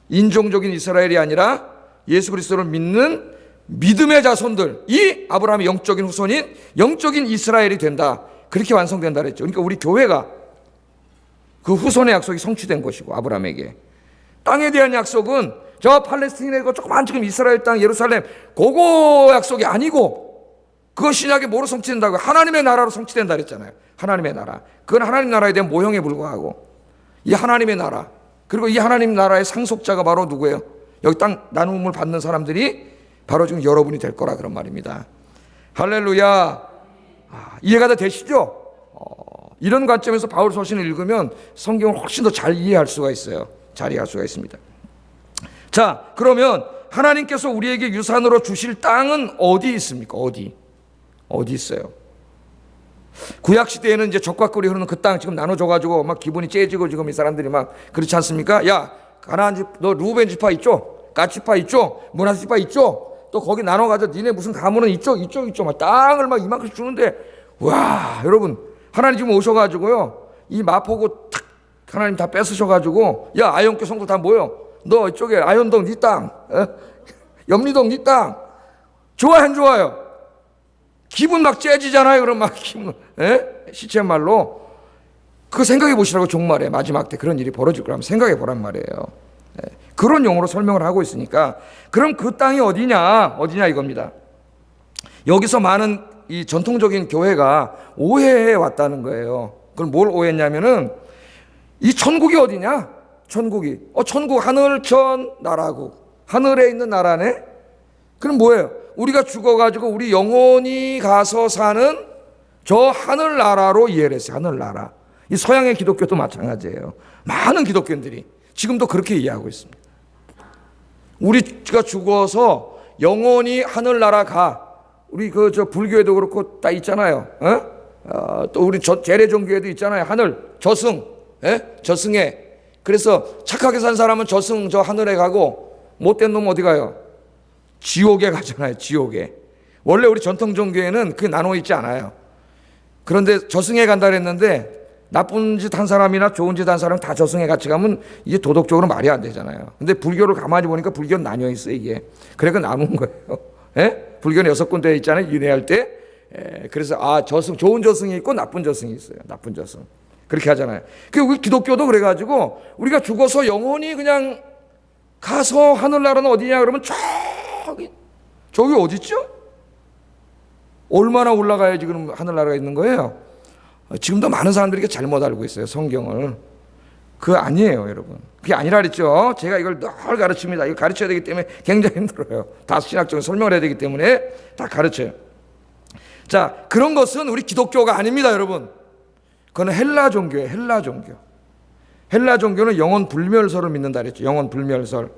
인종적인 이스라엘이 아니라 예수 그리스도를 믿는 믿음의 자손들이 아브라함의 영적인 후손인 영적인 이스라엘이 된다. 그렇게 완성된다 그랬죠. 그러니까 우리 교회가 그 후손의 약속이 성취된 것이고, 아브라함에게 땅에 대한 약속은 저 팔레스타인의 조그만 지금 이스라엘 땅 예루살렘 그거 약속이 아니고, 그거 신약에 뭐로 성취된다고? 하나님의 나라로 성취된다 그랬잖아요. 하나님의 나라. 그건 하나님 나라에 대한 모형에 불과하고, 이 하나님의 나라, 그리고 이 하나님 나라의 상속자가 바로 누구예요? 여기 땅 나눔을 받는 사람들이 바로 지금 여러분이 될 거라 그런 말입니다. 할렐루야. 이해가 다 되시죠? 이런 관점에서 바울 서신을 읽으면 성경을 훨씬 더 잘 이해할 수가 있어요. 잘 이해할 수가 있습니다. 자, 그러면 하나님께서 우리에게 유산으로 주실 땅은 어디 있습니까? 어디 있어요? 구약 시대에는 이제 적과 꿀이 흐르는 그 땅 지금 나눠줘가지고 막 기분이 째지고 지금 이 사람들이 막 그렇지 않습니까? 야, 가나안 집, 너 루벤 지파 있죠? 갓 지파 있죠? 문하세 지파 있죠? 또 거기 나눠가지고 니네 무슨 가문은 이쪽 막 땅을 막 이만큼 주는데, 와, 여러분, 하나님 지금 오셔가지고요, 이 마포구 탁 하나님 다 뺏으셔가지고, 야, 아영교 성도 다 모여. 너 이쪽에 아현동 네 땅, 염리동 네 땅. 좋아요, 안 좋아요? 기분 막 째지잖아요. 그럼 막 기분, 시체 말로. 그거 생각해 보시라고. 종말에 마지막 때 그런 일이 벌어질 거라면 생각해 보란 말이에요. 그런 용어로 설명을 하고 있으니까, 그럼 그 땅이 어디냐 이겁니다. 여기서 많은 이 전통적인 교회가 오해해 왔다는 거예요. 그럼 뭘 오해했냐면은, 이 천국이 어디냐? 천국이. 천국 하늘천 나라국. 하늘에 있는 나라네? 그럼 뭐예요? 우리가 죽어가지고 우리 영혼이 가서 사는 저 하늘나라로 이해를 했어요. 하늘나라. 이 서양의 기독교도 마찬가지예요. 많은 기독교인들이 지금도 그렇게 이해하고 있습니다. 우리가 죽어서 영혼이 하늘나라 가. 우리 저 불교에도 그렇고 딱 있잖아요. 또 우리 재래종교에도 있잖아요. 하늘, 저승, 저승에. 그래서 착하게 산 사람은 저승 저 하늘에 가고 못된 놈 어디 가요? 지옥에 가잖아요. 지옥에. 원래 우리 전통 종교에는 그게 나눠 있지 않아요. 그런데 저승에 간다 그랬는데 나쁜 짓 한 사람이나 좋은 짓 한 사람 다 저승에 같이 가면 이게 도덕적으로 말이 안 되잖아요. 근데 불교를 가만히 보니까 불교는 나뉘어 있어요. 이게. 그래서 나눈 거예요. 불교는 6군데 있잖아요. 윤회할 때. 그래서 저승, 좋은 저승이 있고 나쁜 저승이 있어요. 나쁜 저승. 그렇게 하잖아요. 우리 기독교도 그래가지고 우리가 죽어서 영혼이 그냥 가서 하늘나라는 어디냐 그러면 저기 어디 있죠? 얼마나 올라가야 지금 하늘나라가 있는 거예요? 지금도 많은 사람들이 잘못 알고 있어요. 성경을. 그거 아니에요, 여러분. 그게 아니라 그랬죠. 제가 이걸 늘 가르칩니다. 이거 가르쳐야 되기 때문에 굉장히 힘들어요. 다 신학적인 설명을 해야 되기 때문에 다 가르쳐요. 자, 그런 것은 우리 기독교가 아닙니다, 여러분. 그거는 헬라 종교예요. 헬라 종교. 헬라 종교는 영혼 불멸설을 믿는다 그랬죠. 영혼 불멸설.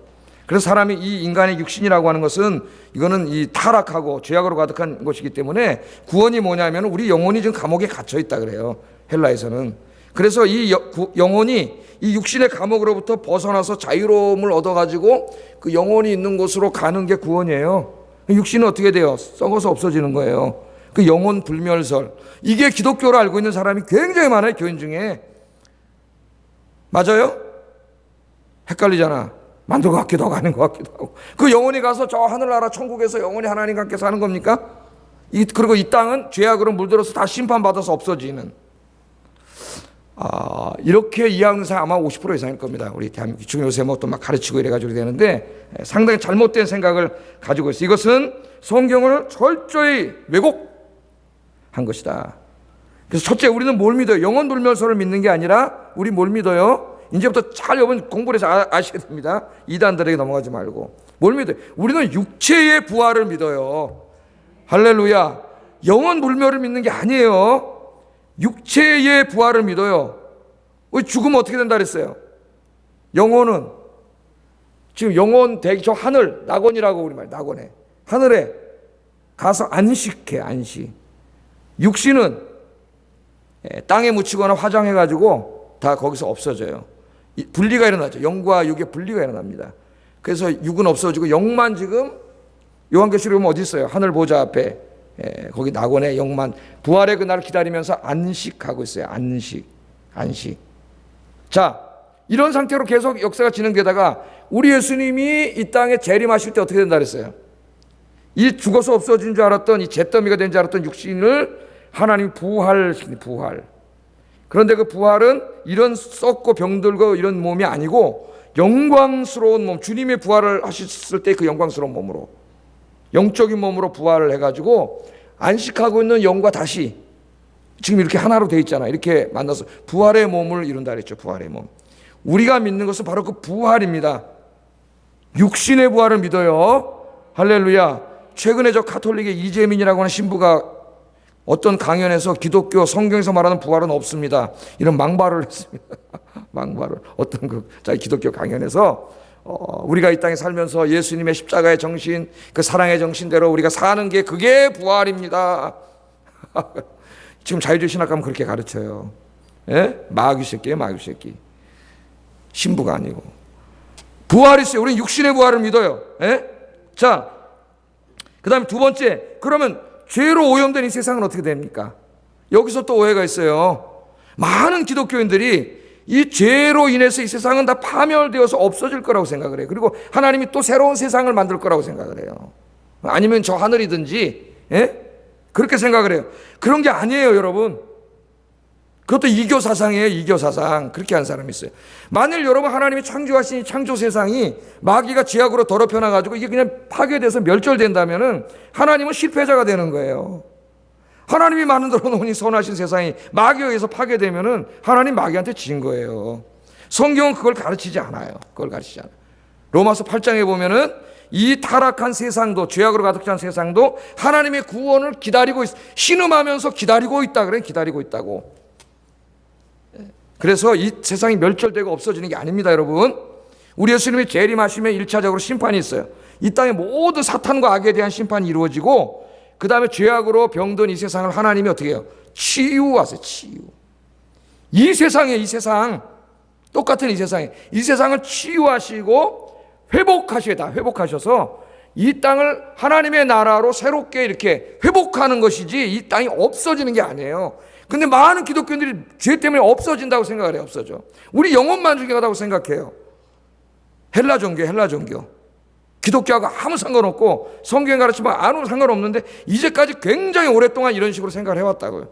그래서 사람이 이 인간의 육신이라고 하는 것은 이거는 이 타락하고 죄악으로 가득한 것이기 때문에 구원이 뭐냐면 우리 영혼이 지금 감옥에 갇혀 있다 그래요. 헬라에서는. 그래서 이 영혼이 이 육신의 감옥으로부터 벗어나서 자유로움을 얻어가지고 그 영혼이 있는 곳으로 가는 게 구원이에요. 육신은 어떻게 돼요? 썩어서 없어지는 거예요. 그 영혼 불멸설. 이게 기독교로 알고 있는 사람이 굉장히 많아요. 교인 중에. 맞아요? 헷갈리잖아. 만든 것 같기도 하고 아닌 것 같기도 하고. 그 영혼이 가서 저 하늘나라 천국에서 영혼이 하나님과 함께 사는 겁니까? 그리고 이 땅은 죄악으로 물들어서 다 심판받아서 없어지는. 이렇게 이해하는 사람 아마 50% 이상일 겁니다. 우리 대한민국. 지금 요새 또 막 가르치고 이래가지고 되는데 상당히 잘못된 생각을 가지고 있어요. 이것은 성경을 철저히 왜곡한 것이다. 그래서 첫째, 우리는 뭘 믿어요? 영혼 불멸설을 믿는 게 아니라 우리 뭘 믿어요? 이제부터 잘 여러분 공부를 해서 아셔야 됩니다. 이단들에게 넘어가지 말고. 뭘 믿어요? 우리는 육체의 부활을 믿어요. 할렐루야. 영혼 불멸을 믿는 게 아니에요. 육체의 부활을 믿어요. 죽으면 어떻게 된다 그랬어요? 영혼은 지금 영혼 대기 저 하늘 낙원이라고 우리 말 낙원에 하늘에 가서 안식해. 안식. 육신은 땅에 묻히거나 화장해가지고 다 거기서 없어져요. 분리가 일어나죠. 영과 육의 분리가 일어납니다. 그래서 육은 없어지고 영만 지금 요한계시록에 보면 어디 있어요? 하늘 보좌 앞에 거기 낙원에 영만 부활의 그날을 기다리면서 안식하고 있어요. 안식. 자, 이런 상태로 계속 역사가 진행되다가 우리 예수님이 이 땅에 재림하실 때 어떻게 된다 그랬어요? 이 죽어서 없어진 줄 알았던 이 잿더미가 된 줄 알았던 육신을 하나님이 부활시키는 부활. 그런데 그 부활은 이런 썩고 병들고 이런 몸이 아니고 영광스러운 몸, 주님의 부활을 하셨을 때 그 영광스러운 몸으로 영적인 몸으로 부활을 해가지고 안식하고 있는 영과 다시 지금 이렇게 하나로 돼 있잖아. 이렇게 만나서 부활의 몸을 이룬다 그랬죠. 부활의 몸. 우리가 믿는 것은 바로 그 부활입니다. 육신의 부활을 믿어요. 할렐루야. 최근에 저 카톨릭의 이재민이라고 하는 신부가 어떤 강연에서 기독교 성경에서 말하는 부활은 없습니다. 이런 망발을 했습니다. 망발을. 어떤 기독교 강연에서 우리가 이 땅에 살면서 예수님의 십자가의 정신, 그 사랑의 정신대로 우리가 사는 게 그게 부활입니다. 지금 자유주의 신학가면 그렇게 가르쳐요. 마귀 새끼예요, 마귀 새끼. 신부가 아니고. 부활이 있어요. 우리는 육신의 부활을 믿어요. 자, 그 다음에 두 번째, 그러면 죄로 오염된 이 세상은 어떻게 됩니까? 여기서 또 오해가 있어요. 많은 기독교인들이 이 죄로 인해서 이 세상은 다 파멸되어서 없어질 거라고 생각을 해요. 그리고 하나님이 또 새로운 세상을 만들 거라고 생각을 해요. 아니면 저 하늘이든지, 그렇게 생각을 해요. 그런 게 아니에요, 여러분. 그것도 이교 사상이에요, 이교 사상. 그렇게 한 사람이 있어요. 만일 여러분 하나님이 창조하신 이 창조 세상이 마귀가 죄악으로 더럽혀놔가지고 이게 그냥 파괴돼서 멸절된다면은 하나님은 실패자가 되는 거예요. 하나님이 만들어 놓은 이 선하신 세상이 마귀에 의해서 파괴되면은 하나님 마귀한테 진 거예요. 성경은 그걸 가르치지 않아요. 그걸 가르치지 않아요. 로마서 8장에 보면은 이 타락한 세상도, 죄악으로 가득 찬 세상도 하나님의 구원을 기다리고 신음하면서 기다리고 있다. 그래, 기다리고 있다고. 그래서 이 세상이 멸절되고 없어지는 게 아닙니다, 여러분. 우리 예수님이 재림하시면 1차적으로 심판이 있어요. 이 땅의 모든 사탄과 악에 대한 심판이 이루어지고, 그 다음에 죄악으로 병든 이 세상을 하나님이 어떻게 해요? 치유하세요. 치유. 이 세상 똑같은 이 세상을 치유하시고 회복하셔서 이 땅을 하나님의 나라로 새롭게 이렇게 회복하는 것이지 이 땅이 없어지는 게 아니에요. 근데 많은 기독교인들이 죄 때문에 없어진다고 생각을 해요. 없어져. 우리 영혼만 중요하다고 생각해요. 헬라 종교. 기독교하고 아무 상관없고 성경 가르치면 아무 상관없는데 이제까지 굉장히 오랫동안 이런 식으로 생각을 해왔다고요.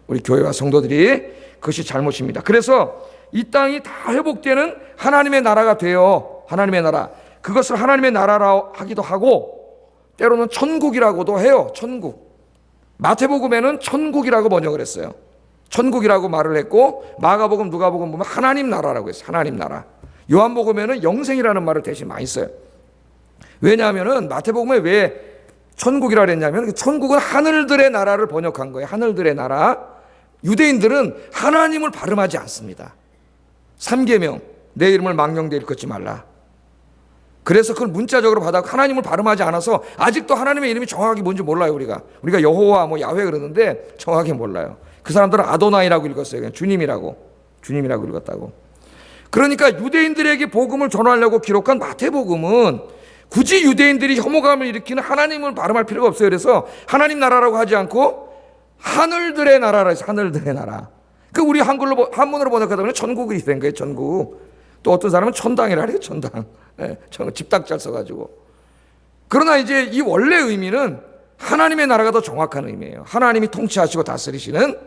우리 교회와 성도들이 그것이 잘못입니다. 그래서 이 땅이 다 회복되는 하나님의 나라가 돼요. 하나님의 나라. 그것을 하나님의 나라라 하기도 하고 때로는 천국이라고도 해요. 천국. 마태복음에는 천국이라고 번역을 했어요. 천국이라고 말을 했고 마가복음, 누가복음 보면 하나님 나라라고 했어요. 하나님 나라. 요한복음에는 영생이라는 말을 대신 많이 써요. 왜냐하면은 마태복음에 왜 천국이라 그랬냐면 천국은 하늘들의 나라를 번역한 거예요. 하늘들의 나라. 유대인들은 하나님을 발음하지 않습니다. 3계명, 내 이름을 망령되 일컫지 말라. 그래서 그걸 문자적으로 받아 하나님을 발음하지 않아서 아직도 하나님의 이름이 정확하게 뭔지 몰라요. 우리가 여호와 뭐 야훼 그러는데 정확히 몰라요. 그 사람들은 아도나이라고 읽었어요. 그냥 주님이라고 읽었다고. 그러니까 유대인들에게 복음을 전하려고 기록한 마태복음은 굳이 유대인들이 혐오감을 일으키는 하나님을 발음할 필요가 없어요. 그래서 하나님 나라라고 하지 않고 하늘들의 나라라 해서 하늘들의 나라. 그 우리 한문으로 번역하다 보면 천국이 된 거예요. 천국. 또 어떤 사람은 천당이라 그래요. 천당. 네, 집답 잘 써가지고. 그러나 이제 이 원래 의미는 하나님의 나라가 더 정확한 의미예요. 하나님이 통치하시고 다스리시는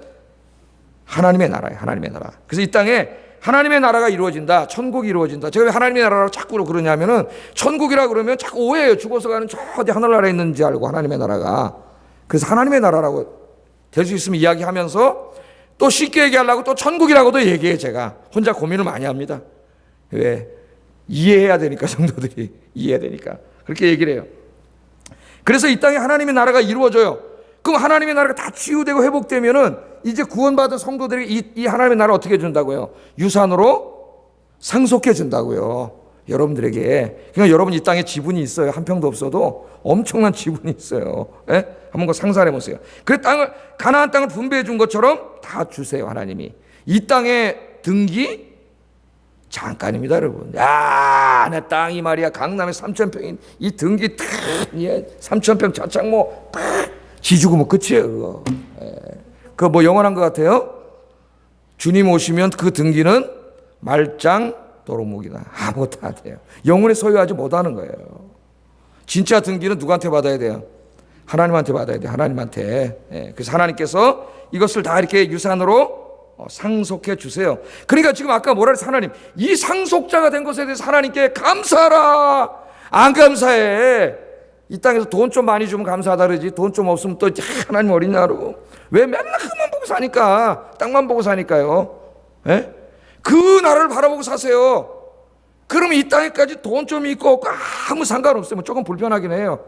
하나님의 나라예요. 하나님의 나라. 그래서 이 땅에 하나님의 나라가 이루어진다. 천국이 이루어진다. 제가 왜 하나님의 나라라고 자꾸 그러냐면은 천국이라 그러면 자꾸 오해해요. 죽어서 가는 저 어디 하늘나라에 있는지 알고 하나님의 나라가. 그래서 하나님의 나라라고 될 수 있으면 이야기하면서 또 쉽게 얘기하려고 또 천국이라고도 얘기해. 제가 혼자 고민을 많이 합니다. 왜? 이해해야 되니까. 성도들이 이해해야 되니까 그렇게 얘기를 해요. 그래서 이 땅에 하나님의 나라가 이루어져요. 그럼 하나님의 나라가 다 치유되고 회복되면은 이제 구원받은 성도들이 이 하나님의 나라 어떻게 준다고요? 유산으로 상속해 준다고요. 여러분들에게. 그러니까 여러분 이 땅에 지분이 있어요. 한 평도 없어도 엄청난 지분이 있어요. 예? 한번 그 상상해 보세요. 그 땅을 가나안 땅을 분배해 준 것처럼 다 주세요. 하나님이. 이 땅의 등기 잠깐입니다, 여러분. 야, 내 땅이 말이야. 강남에 3,000평인 이 등기 탁, 예, 3,000평 자창모 탁 지주고 끝이에요. 그거. 예. 그거 뭐 영원한 것 같아요? 주님 오시면 그 등기는 말짱 도루묵이나 아무것도 안 돼요. 영원히 소유하지 못하는 거예요. 진짜 등기는 누구한테 받아야 돼요? 하나님한테 받아야 돼요. 하나님한테. 예. 그래서 하나님께서 이것을 다 이렇게 유산으로 상속해 주세요. 그러니까 지금 아까 뭐라 그랬어요? 하나님, 이 상속자가 된 것에 대해서 하나님께 감사하라. 안 감사해. 이 땅에서 돈 좀 많이 주면 감사하다 그러지. 돈 좀 없으면 또 하나님 어딨냐 그러고. 왜 맨날 그만 보고 사니까. 땅만 보고 사니까요. 예? 그 나라를 바라보고 사세요. 그러면 이 땅에까지 돈 좀 있고 없고 아무 상관없어요. 뭐 조금 불편하긴 해요.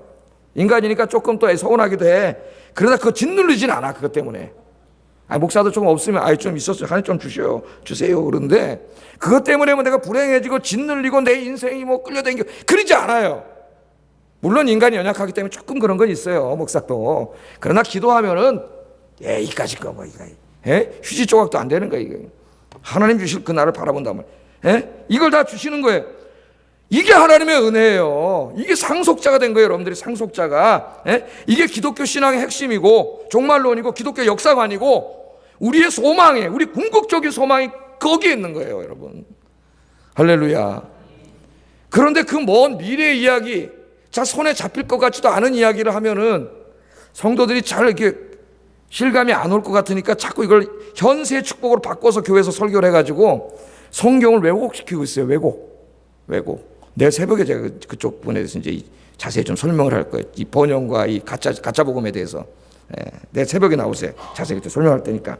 인간이니까 조금 또 서운하기도 해. 그러나 그거 짓누르진 않아. 그것 때문에. 목사도 조금 없으면 좀 있었어요. 하나님 좀 주세요. 그런데 그것 때문에 뭐 내가 불행해지고 짓눌리고 내 인생이 뭐 끌려다니고 그러지 않아요. 물론 인간이 연약하기 때문에 조금 그런 건 있어요. 목사도. 그러나 기도하면은 이까짓 거 뭐 이거 휴지 조각도 안 되는 거야. 이거. 하나님 주실 그 나를 바라본다면 이걸 다 주시는 거예요. 이게 하나님의 은혜예요. 이게 상속자가 된 거예요. 여러분들이 상속자가. 이게 기독교 신앙의 핵심이고 종말론이고 기독교 역사관이고 우리의 소망에 우리 궁극적인 소망이 거기에 있는 거예요. 여러분. 할렐루야. 그런데 그 먼 미래의 이야기 자 손에 잡힐 것 같지도 않은 이야기를 하면은 성도들이 잘 이렇게 실감이 안 올 것 같으니까 자꾸 이걸 현세 축복으로 바꿔서 교회에서 설교를 해가지고 성경을 왜곡시키고 있어요. 왜곡. 내일 새벽에 제가 그쪽 부분에 대해서 이제 자세히 좀 설명을 할 거예요. 이 번영과 이 가짜 복음에 대해서. 내일 새벽에 나오세요. 자세히 설명할 테니까.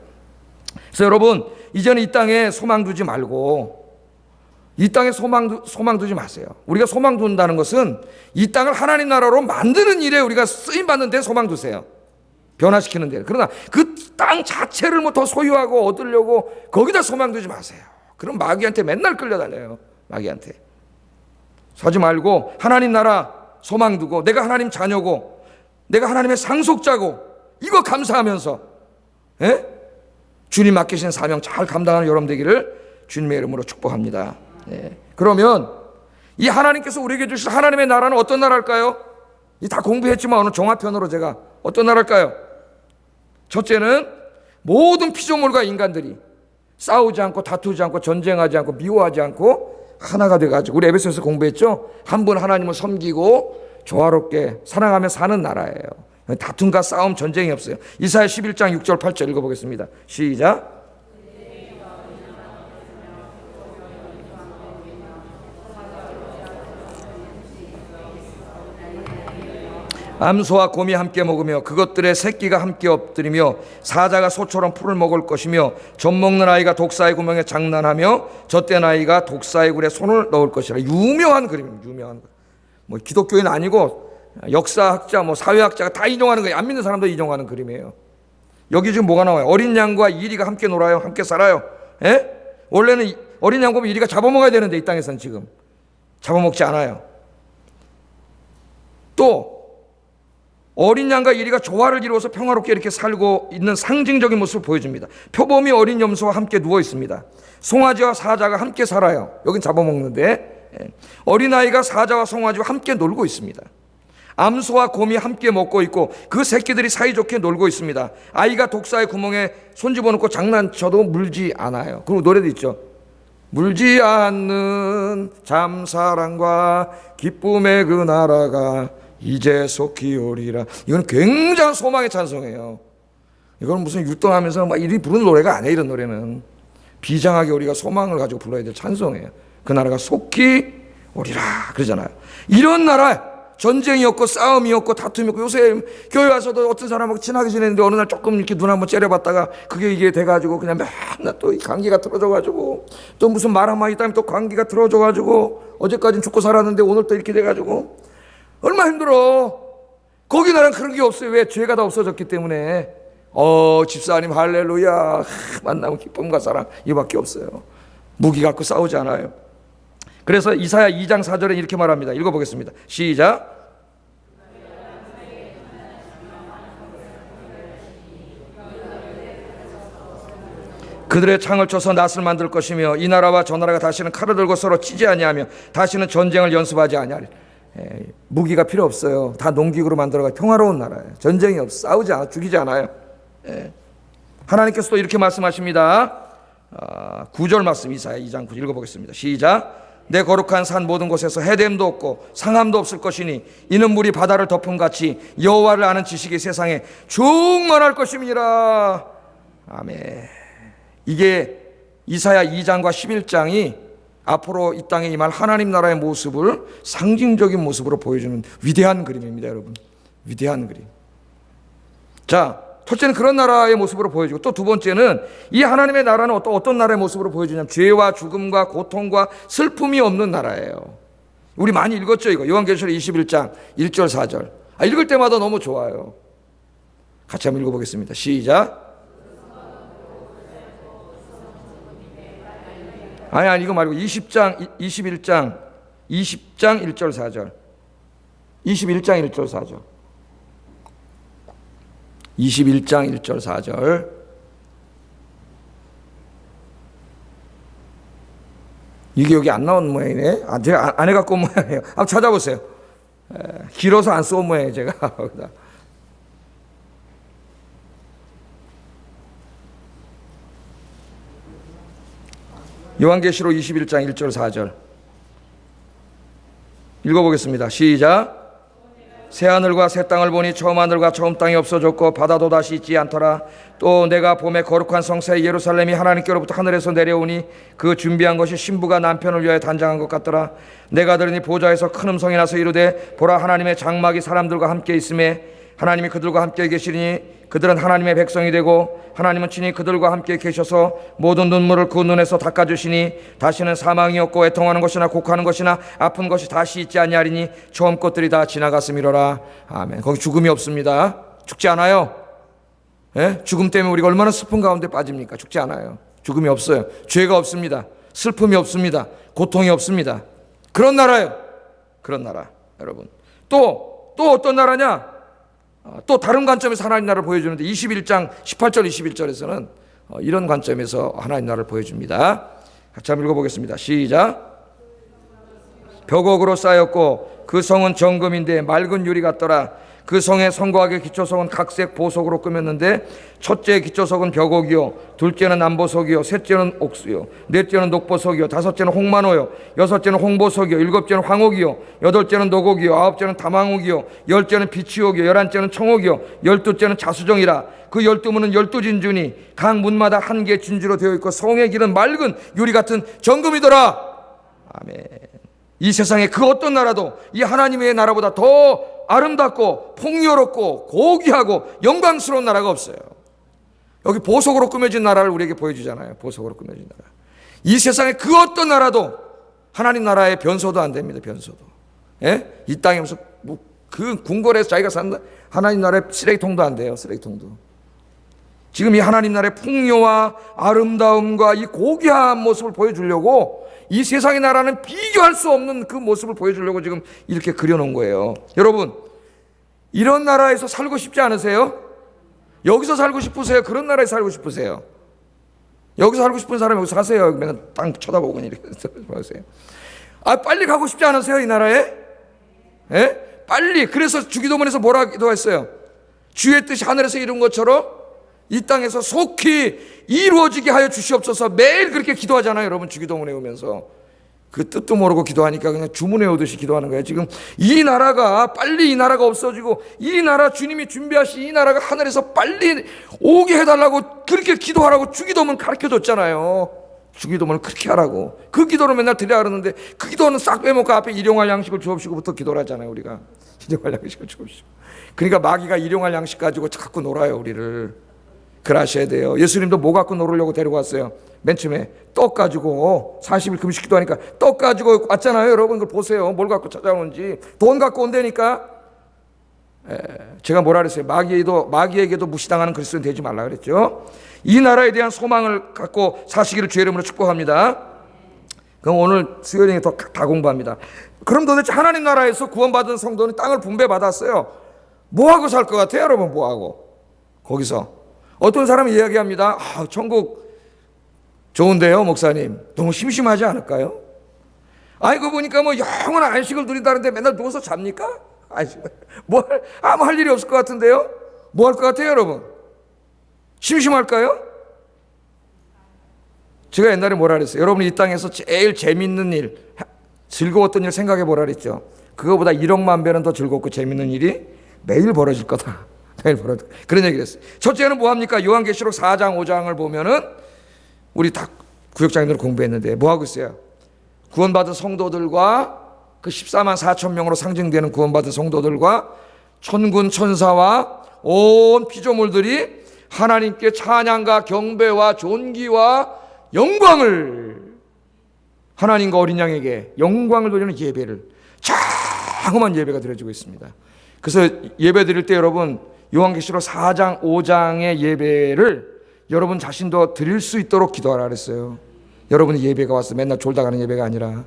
그래서 여러분, 이제는 이 땅에 소망 두지 말고, 이 땅에 소망 두지 마세요. 우리가 소망 둔다는 것은 이 땅을 하나님 나라로 만드는 일에 우리가 쓰임 받는 데 소망 두세요. 변화시키는 데. 그러나 그 땅 자체를 뭐 더 소유하고 얻으려고 거기다 소망 두지 마세요. 그럼 마귀한테 맨날 끌려다녀요. 마귀한테. 서지 말고 하나님 나라 소망 두고, 내가 하나님 자녀고 내가 하나님의 상속자고, 이거 감사하면서 주님 맡기신 사명 잘 감당하는 여러분 되기를 주님의 이름으로 축복합니다. 그러면 이 하나님께서 우리에게 주신 하나님의 나라는 어떤 나라일까요? 다 공부했지만 오늘 종합편으로 제가 어떤 나라일까요? 첫째는 모든 피조물과 인간들이 싸우지 않고 다투지 않고 전쟁하지 않고 미워하지 않고 하나가 돼가지고, 우리 에베소에서 공부했죠? 한 분 하나님을 섬기고 조화롭게 사랑하며 사는 나라예요. 다툼과 싸움, 전쟁이 없어요. 이사야 11장 6절 8절 읽어보겠습니다. 시작. 암소와 곰이 함께 먹으며 그것들의 새끼가 함께 엎드리며 사자가 소처럼 풀을 먹을 것이며 젖 먹는 아이가 독사의 구멍에 장난하며 젖된 아이가 독사의 굴에 손을 넣을 것이라. 유명한 그림입니다. 유명한 거. 뭐 기독교인 아니고 역사학자, 뭐 사회학자가 다 인용하는 거예요. 안 믿는 사람도 인용하는 그림이에요. 여기 지금 뭐가 나와요? 어린 양과 이리가 함께 놀아요. 함께 살아요. 원래는 어린 양 보면 이리가 잡아먹어야 되는데 이 땅에서는 지금 잡아먹지 않아요. 또 어린 양과 이리가 조화를 이루어서 평화롭게 이렇게 살고 있는 상징적인 모습을 보여줍니다. 표범이 어린 염소와 함께 누워 있습니다. 송아지와 사자가 함께 살아요. 여긴 잡아먹는데 어린아이가 사자와 송아지와 함께 놀고 있습니다. 암소와 곰이 함께 먹고 있고 그 새끼들이 사이좋게 놀고 있습니다. 아이가 독사의 구멍에 손 집어넣고 장난쳐도 물지 않아요. 그리고 노래도 있죠. 물지 않는 참사랑과 기쁨의 그 나라가 이제 속히 오리라. 이건 굉장한 소망의 찬송이에요. 이건 무슨 율동하면서 막 이리 부르는 노래가 아니에요. 이런 노래는 비장하게 우리가 소망을 가지고 불러야 될 찬송이에요. 그 나라가 속히 오리라 그러잖아요. 이런 나라, 전쟁이 없고 싸움이 없고 다툼이 없고, 요새 교회 와서도 어떤 사람하고 친하게 지냈는데 어느 날 조금 이렇게 눈 한번 째려봤다가 그게 이게 돼가지고 그냥 맨날 또 감기가 틀어져가지고, 또 무슨 말 한마디 있다면 또 감기가 틀어져가지고, 어제까지는 죽고 살았는데 오늘 또 이렇게 돼가지고 얼마 힘들어. 거기 나랑 그런 게 없어요. 왜? 죄가 다 없어졌기 때문에. 집사님 할렐루야, 만나면 기쁨과 사랑 이밖에 없어요. 무기 갖고 싸우지 않아요. 그래서 이사야 2장 4절에 이렇게 말합니다. 읽어보겠습니다. 시작. 그들의 창을 쳐서 낫을 만들 것이며 이 나라와 저 나라가 다시는 칼을 들고 서로 치지 아니하며 다시는 전쟁을 연습하지 아니하리라. 무기가 필요 없어요. 다 농기구로 만들어가 평화로운 나라예요. 전쟁이 없어. 싸우지 않아. 죽이지 않아요. 하나님께서 또 이렇게 말씀하십니다. 9절 말씀, 이사야 2장 9절 읽어보겠습니다. 시작. 내 거룩한 산 모든 곳에서 해됨도 없고 상함도 없을 것이니 이는 물이 바다를 덮음같이 여호와를 아는 지식이 세상에 충만할 것임이니라. 아멘. 이게 이사야 2장과 11장이 앞으로 이 땅에 임할 하나님 나라의 모습을 상징적인 모습으로 보여주는 위대한 그림입니다. 여러분, 위대한 그림. 자, 첫째는 그런 나라의 모습으로 보여주고, 또 두 번째는 이 하나님의 나라는 어떤 나라의 모습으로 보여주냐면 죄와 죽음과 고통과 슬픔이 없는 나라예요. 우리 많이 읽었죠, 이거. 요한계시록 21장 1절 4절. 읽을 때마다 너무 좋아요. 같이 한번 읽어보겠습니다. 시작. 아니 이거 말고 21장 1절 4절. 21장 1절 4절. 21장 1절 4절. 이게 여기 안 나온 모양이네. 제가 안 해갖고 온 모양이에요. 한번 찾아보세요. 길어서 안 써온 모양이에요, 제가. 요한계시록 21장 1절 4절 읽어보겠습니다. 시작. 새하늘과 새 땅을 보니 처음 하늘과 처음 땅이 없어졌고 바다도 다시 있지 않더라. 또 내가 봄에 거룩한 성새 예루살렘이 하나님께로부터 하늘에서 내려오니 그 준비한 것이 신부가 남편을 위하여 단장한 것 같더라. 내가 들으니 보좌에서 큰 음성이 나서 이르되 보라, 하나님의 장막이 사람들과 함께 있음에 하나님이 그들과 함께 계시니 그들은 하나님의 백성이 되고 하나님은 친히 그들과 함께 계셔서 모든 눈물을 그 눈에서 닦아주시니 다시는 사망이 없고 애통하는 것이나 곡하는 것이나 아픈 것이 다시 있지 아니하리니 처음 것들이 다 지나갔음이로라. 아멘. 거기 죽음이 없습니다. 죽지 않아요. 예? 죽음 때문에 우리가 얼마나 슬픈 가운데 빠집니까? 죽지 않아요. 죽음이 없어요. 죄가 없습니다. 슬픔이 없습니다. 고통이 없습니다. 그런 나라예요. 그런 나라. 여러분 또 어떤 나라냐? 또 다른 관점에서 하나님 나라를 보여주는데 21장 18절 21절에서는 이런 관점에서 하나님 나라를 보여줍니다. 같이 한번 읽어보겠습니다. 시작. 벽옥으로 쌓였고 그 성은 정금인데 맑은 유리 같더라. 그 성의 성곽의 기초석은 각색 보석으로 꾸몄는데 첫째 기초석은 벽옥이요, 둘째는 남보석이요, 셋째는 옥수요, 넷째는 녹보석이요, 다섯째는 홍만호요, 여섯째는 홍보석이요, 일곱째는 황옥이요, 여덟째는 노곡이요, 아홉째는 담황옥이요, 열째는 비치옥이요, 열한째는 청옥이요, 열두째는 자수정이라. 그 12문은 12진주니 각 문마다 한 개 진주로 되어 있고 성의 길은 맑은 유리 같은 정금이더라. 아멘. 이 세상에 그 어떤 나라도 이 하나님의 나라보다 더 아름답고 풍요롭고 고귀하고 영광스러운 나라가 없어요. 여기 보석으로 꾸며진 나라를 우리에게 보여주잖아요. 보석으로 꾸며진 나라. 이 세상에 그 어떤 나라도 하나님 나라의 변소도 안 됩니다. 변소도. 예? 이 땅에 무슨 그 궁궐에서 자기가 사는 하나님 나라의 쓰레기통도 안 돼요. 쓰레기통도. 지금 이 하나님 나라의 풍요와 아름다움과 이 고귀한 모습을 보여주려고 이 세상의 나라는 비교할 수 없는 그 모습을 보여주려고 지금 이렇게 그려놓은 거예요. 여러분 이런 나라에서 살고 싶지 않으세요? 여기서 살고 싶으세요? 그런 나라에 살고 싶으세요? 여기서 살고 싶은 사람이 여기서 사세요. 맨날 땅 쳐다보고 이렇게 하세요. 빨리 가고 싶지 않으세요? 이 나라에? 예? 빨리. 그래서 주기도문에서 뭐라 기도했어요? 주의 뜻이 하늘에서 이룬 것처럼 이 땅에서 속히 이루어지게 하여 주시옵소서. 매일 그렇게 기도하잖아요. 여러분 주기도문에 오면서 그 뜻도 모르고 기도하니까 그냥 주문해 오듯이 기도하는 거예요. 지금 이 나라가 빨리 이 나라가 없어지고 이 나라 주님이 준비하신 이 나라가 하늘에서 빨리 오게 해달라고 그렇게 기도하라고 주기도문 가르쳐줬잖아요. 주기도문을 그렇게 하라고. 그 기도를 맨날 드려야 하는데 그 기도는 싹 빼먹고 앞에 일용할 양식을 주옵시고부터 기도를 하잖아요. 우리가 일용할 양식을 주옵시고. 그러니까 마귀가 일용할 양식 가지고 자꾸 놀아요. 우리를. 그러셔야 돼요. 예수님도 뭐 갖고 놀으려고 데리고 왔어요? 맨 처음에 떡 가지고 40일 금식 기도하니까 떡 가지고 왔잖아요. 여러분 그걸 보세요. 뭘 갖고 찾아오는지. 돈 갖고 온다니까. 제가 뭐라 그랬어요? 마귀에게도 무시당하는 그리스도인 되지 말라 그랬죠. 이 나라에 대한 소망을 갖고 사시기를 주의 이름으로 축복합니다. 그럼 오늘 수요일에 다 공부합니다. 그럼 도대체 하나님 나라에서 구원받은 성도는 땅을 분배받았어요. 뭐하고 살 것 같아요? 여러분 뭐하고? 거기서 어떤 사람이 이야기합니다. 천국 좋은데요 목사님. 너무 심심하지 않을까요? 그거 보니까 뭐 영원한 안식을 누린다는데 맨날 누워서 잡니까? 아무 할 일이 없을 것 같은데요. 뭐 할 것 같아요 여러분? 심심할까요? 제가 옛날에 뭐라 그랬어요? 여러분이 이 땅에서 제일 재밌는 일, 즐거웠던 일 생각해 보라 그랬죠. 그거보다 1억만 배는 더 즐겁고 재밌는 일이 매일 벌어질 거다. 그런 얘기를 했어요. 첫째는 뭐합니까? 요한계시록 4장 5장을 보면은 우리 다 구역장님들 공부했는데 뭐하고 있어요? 구원받은 성도들과 그 14만 4천 명으로 상징되는 구원받은 성도들과 천군 천사와 온 피조물들이 하나님께 찬양과 경배와 존귀와 영광을, 하나님과 어린 양에게 영광을 돌리는 예배를, 장엄한 예배가 드려지고 있습니다. 그래서 예배 드릴 때 여러분 요한계시록 4장 5장의 예배를 여러분 자신도 드릴 수 있도록 기도하라 그랬어요. 여러분의 예배가 와서 맨날 졸다 가는 예배가 아니라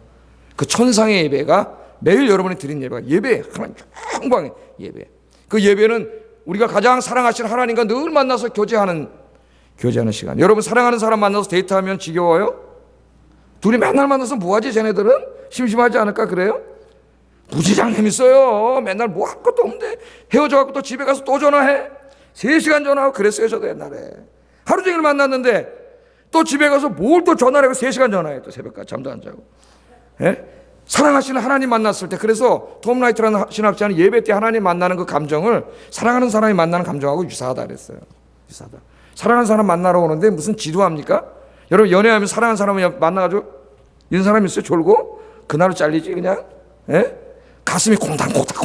그 천상의 예배가 매일 여러분이 드린 예배가 하나님 영광의 예배. 그 예배는 우리가 가장 사랑하시는 하나님과 늘 만나서 교제하는 시간. 여러분 사랑하는 사람 만나서 데이트하면 지겨워요? 둘이 맨날 만나서 뭐하지 쟤네들은? 심심하지 않을까 그래요? 무지장 재밌어요. 맨날 뭐 할 것도 없는데 헤어져갖고 또 집에 가서 또 전화해. 3시간 전화하고 그랬어요 저도 옛날에. 하루 종일 만났는데 또 집에 가서 뭘 또 전화를 하고 3시간 전화해. 또 새벽까지 잠도 안 자고. 예? 사랑하시는 하나님 만났을 때, 그래서 톰 라이트라는 신학자는 예배 때 하나님 만나는 그 감정을 사랑하는 사람이 만나는 감정하고 유사하다 그랬어요. 유사하다. 사랑하는 사람 만나러 오는데 무슨 지루합니까? 여러분 연애하면 사랑하는 사람을 만나가지고 이런 사람 있어요? 졸고? 그날로 잘리지 그냥? 예? 가슴이 콩닥콩닥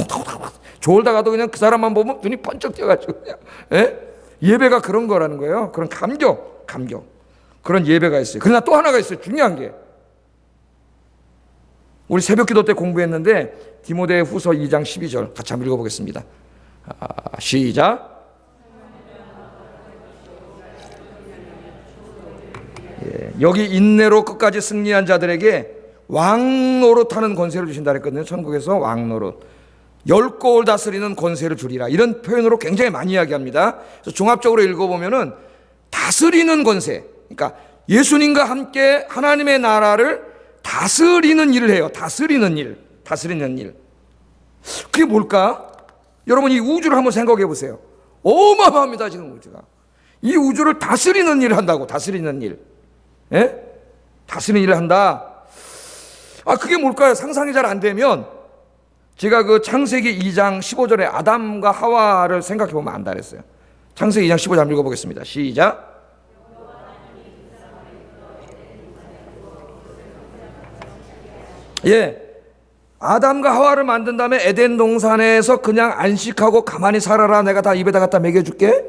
졸다가도 그냥 그 사람만 보면 눈이 번쩍 띄어가지고 그냥, 예? 예배가 그런 거라는 거예요. 그런 감격. 그런 예배가 있어요. 그러나 또 하나가 있어요. 중요한 게. 우리 새벽 기도 때 공부했는데 디모데 후서 2장 12절 같이 한번 읽어보겠습니다. 시작. 여기 인내로 끝까지 승리한 자들에게 왕노릇하는 권세를 주신다 그랬거든요. 천국에서 왕노릇. 10골 다스리는 권세를 주리라. 이런 표현으로 굉장히 많이 이야기합니다. 그래서 종합적으로 읽어보면은 다스리는 권세. 그러니까 예수님과 함께 하나님의 나라를 다스리는 일을 해요. 다스리는 일. 그게 뭘까? 여러분 이 우주를 한번 생각해 보세요. 어마어마합니다. 지금 우주가. 이 우주를 다스리는 일을 한다고. 다스리는 일. 예? 다스리는 일을 한다. 그게 뭘까요? 상상이 잘 안 되면 제가 그 창세기 2장 15절에 아담과 하와를 생각해 보면 안다 그랬어요. 창세기 2장 15절 한번 읽어보겠습니다. 시작. 아담과 하와를 만든 다음에 에덴 동산에서 그냥 안식하고 가만히 살아라. 내가 다 입에다 갖다 먹여줄게.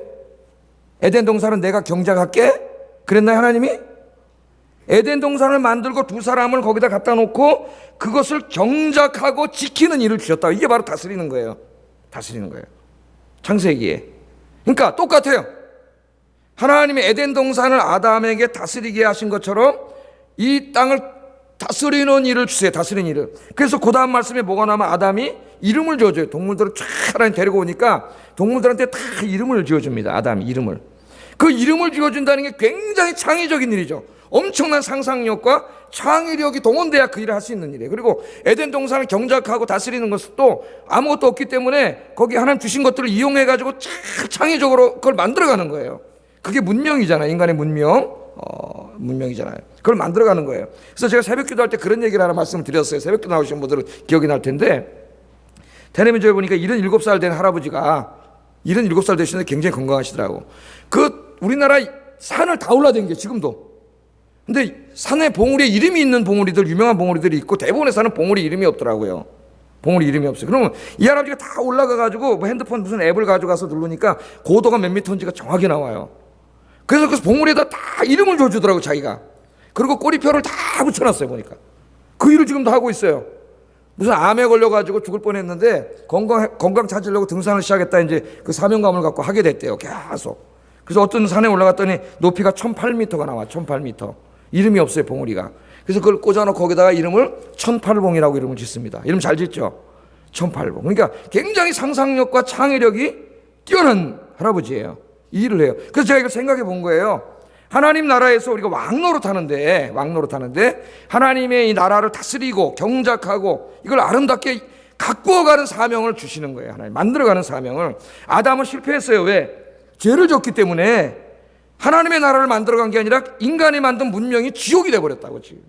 에덴 동산은 내가 경작할게. 그랬나요 하나님이? 에덴 동산을 만들고 두 사람을 거기다 갖다 놓고 그것을 경작하고 지키는 일을 주셨다. 이게 바로 다스리는 거예요. 창세기에. 그러니까 똑같아요. 하나님이 에덴 동산을 아담에게 다스리게 하신 것처럼 이 땅을 다스리는 일을 주세요. 다스리는 일을. 그래서 그 다음 말씀에 뭐가 나면 아담이 이름을 지어줘요. 동물들을 쫙 하나님 데리고 오니까 동물들한테 다 이름을 지어줍니다. 아담이 이름을. 그 이름을 지어준다는 게 굉장히 창의적인 일이죠. 엄청난 상상력과 창의력이 동원돼야 그 일을 할 수 있는 일이에요. 그리고 에덴 동산을 경작하고 다스리는 것도 아무것도 없기 때문에 거기 하나님 주신 것들을 이용해가지고 창의적으로 그걸 만들어가는 거예요. 그게 문명이잖아요. 인간의 문명이잖아요. 그걸 만들어가는 거예요. 그래서 제가 새벽 기도할 때 그런 얘기를 하나 말씀을 드렸어요. 새벽 기도 나오신 분들은 기억이 날 텐데 텔레비전에 보니까 77살 된 할아버지가 77살 되시는데 굉장히 건강하시더라고. 그 우리나라 산을 다 올라다닌 게 지금도. 근데 산에 봉우리에 이름이 있는 봉우리들, 유명한 봉우리들이 있고 대부분의 산은 봉우리 이름이 없더라고요. 봉우리 이름이 없어요. 그러면 이 할아버지가 다 올라가가지고 뭐 핸드폰 무슨 앱을 가져가서 누르니까 고도가 몇 미터인지가 정확히 나와요. 그래서 그 봉우리에다 다 이름을 줘주더라고 자기가. 그리고 꼬리표를 다 붙여놨어요 보니까. 그 일을 지금도 하고 있어요. 무슨 암에 걸려가지고 죽을 뻔했는데 건강 찾으려고 등산을 시작했다. 이제 그 사명감을 갖고 하게 됐대요. 계속. 그래서 어떤 산에 올라갔더니 높이가 1800m가 나와. 1800m. 이름이 없어요 봉우리가. 그래서 그걸 꽂아놓고 거기다가 이름을 18봉이라고 이름을 짓습니다. 이름 잘 짓죠. 18봉. 그러니까 굉장히 상상력과 창의력이 뛰어난 할아버지예요. 이 일을 해요. 그래서 제가 이걸 생각해 본 거예요. 하나님 나라에서 우리가 왕노릇하는데 하나님의 이 나라를 다스리고 경작하고 이걸 아름답게 가꾸어가는 사명을 주시는 거예요. 하나님 만들어가는 사명을. 아담은 실패했어요. 왜? 죄를 졌기 때문에 하나님의 나라를 만들어간 게 아니라 인간이 만든 문명이 지옥이 돼버렸다고. 지금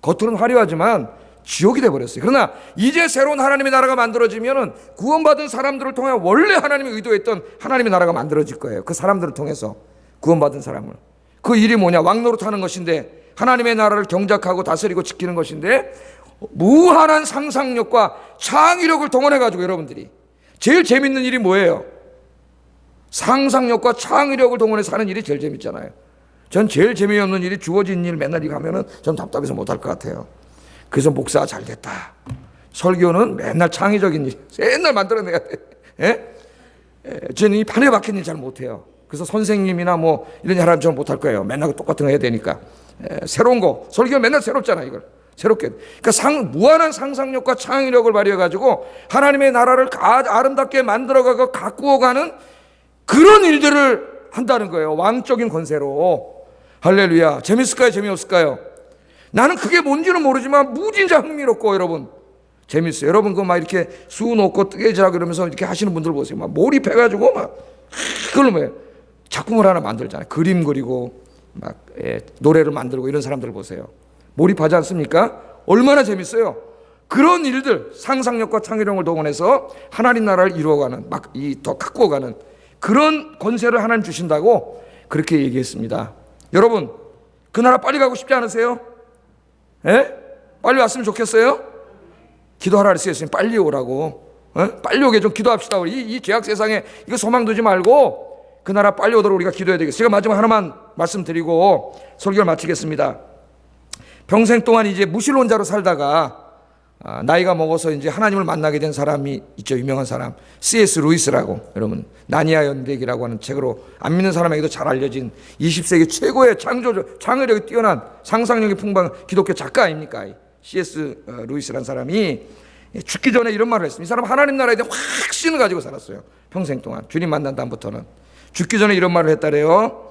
겉으로는 화려하지만 지옥이 돼버렸어요. 그러나 이제 새로운 하나님의 나라가 만들어지면은 구원받은 사람들을 통해 원래 하나님이 의도했던 하나님의 나라가 만들어질 거예요. 그 사람들을 통해서 구원받은 사람을. 그 일이 뭐냐? 왕노릇하는 것인데 하나님의 나라를 경작하고 다스리고 지키는 것인데 무한한 상상력과 창의력을 동원해가지고 여러분들이 제일 재밌는 일이 뭐예요? 상상력과 창의력을 동원해 사는 일이 제일 재밌잖아요. 전 제일 재미없는 일이 주어진 일 맨날 이거 하면은 전 답답해서 못할 것 같아요. 그래서 목사가 잘 됐다. 설교는 맨날 창의적인 일, 맨날 만들어내야 돼. 예? 저는 이 판에 박힌 일 잘 못해요. 그래서 선생님이나 뭐 이런 일 하라면 전 못할 거예요. 맨날 똑같은 거 해야 되니까. 새로운 거, 설교는 맨날 새롭잖아, 이걸. 새롭게. 그러니까 무한한 상상력과 창의력을 발휘해가지고 하나님의 나라를 아름답게 만들어가고 가꾸어가는 그런 일들을 한다는 거예요. 왕적인 권세로. 할렐루야. 재밌을까요? 재미없을까요? 나는 그게 뭔지는 모르지만 무진자 흥미롭고 여러분 재밌어요. 여러분 그 막 이렇게 수 놓고 뜨개질하고 이러면서 이렇게 하시는 분들 보세요. 막 몰입해가지고 막 그걸 뭐 작품을 하나 만들잖아요. 그림 그리고 막 노래를 만들고 이런 사람들 보세요. 몰입하지 않습니까? 얼마나 재밌어요. 그런 일들 상상력과 창의력을 동원해서 하나님 나라를 이루어가는 막 더 가꾸어가는 그런 권세를 하나님 주신다고 그렇게 얘기했습니다. 여러분 그 나라 빨리 가고 싶지 않으세요? 예? 빨리 왔으면 좋겠어요? 기도하라 그랬어요. 빨리 오라고. 빨리 오게 좀 기도합시다. 우리 이 죄악 세상에 이거 소망 두지 말고 그 나라 빨리 오도록 우리가 기도해야 되겠어요. 제가 마지막 하나만 말씀드리고 설교를 마치겠습니다. 평생 동안 이제 무신론자로 살다가 나이가 먹어서 이제 하나님을 만나게 된 사람이 있죠. 유명한 사람 C.S. 루이스라고, 여러분 나니아 연대기라고 하는 책으로 안 믿는 사람에게도 잘 알려진 20세기 최고의 창의력이 뛰어난 상상력이 풍부한 기독교 작가 아닙니까? C.S. 루이스라는 사람이 죽기 전에 이런 말을 했습니다. 이 사람 하나님 나라에 대한 확신을 가지고 살았어요. 평생 동안 주님 만난 다음부터는. 죽기 전에 이런 말을 했다래요.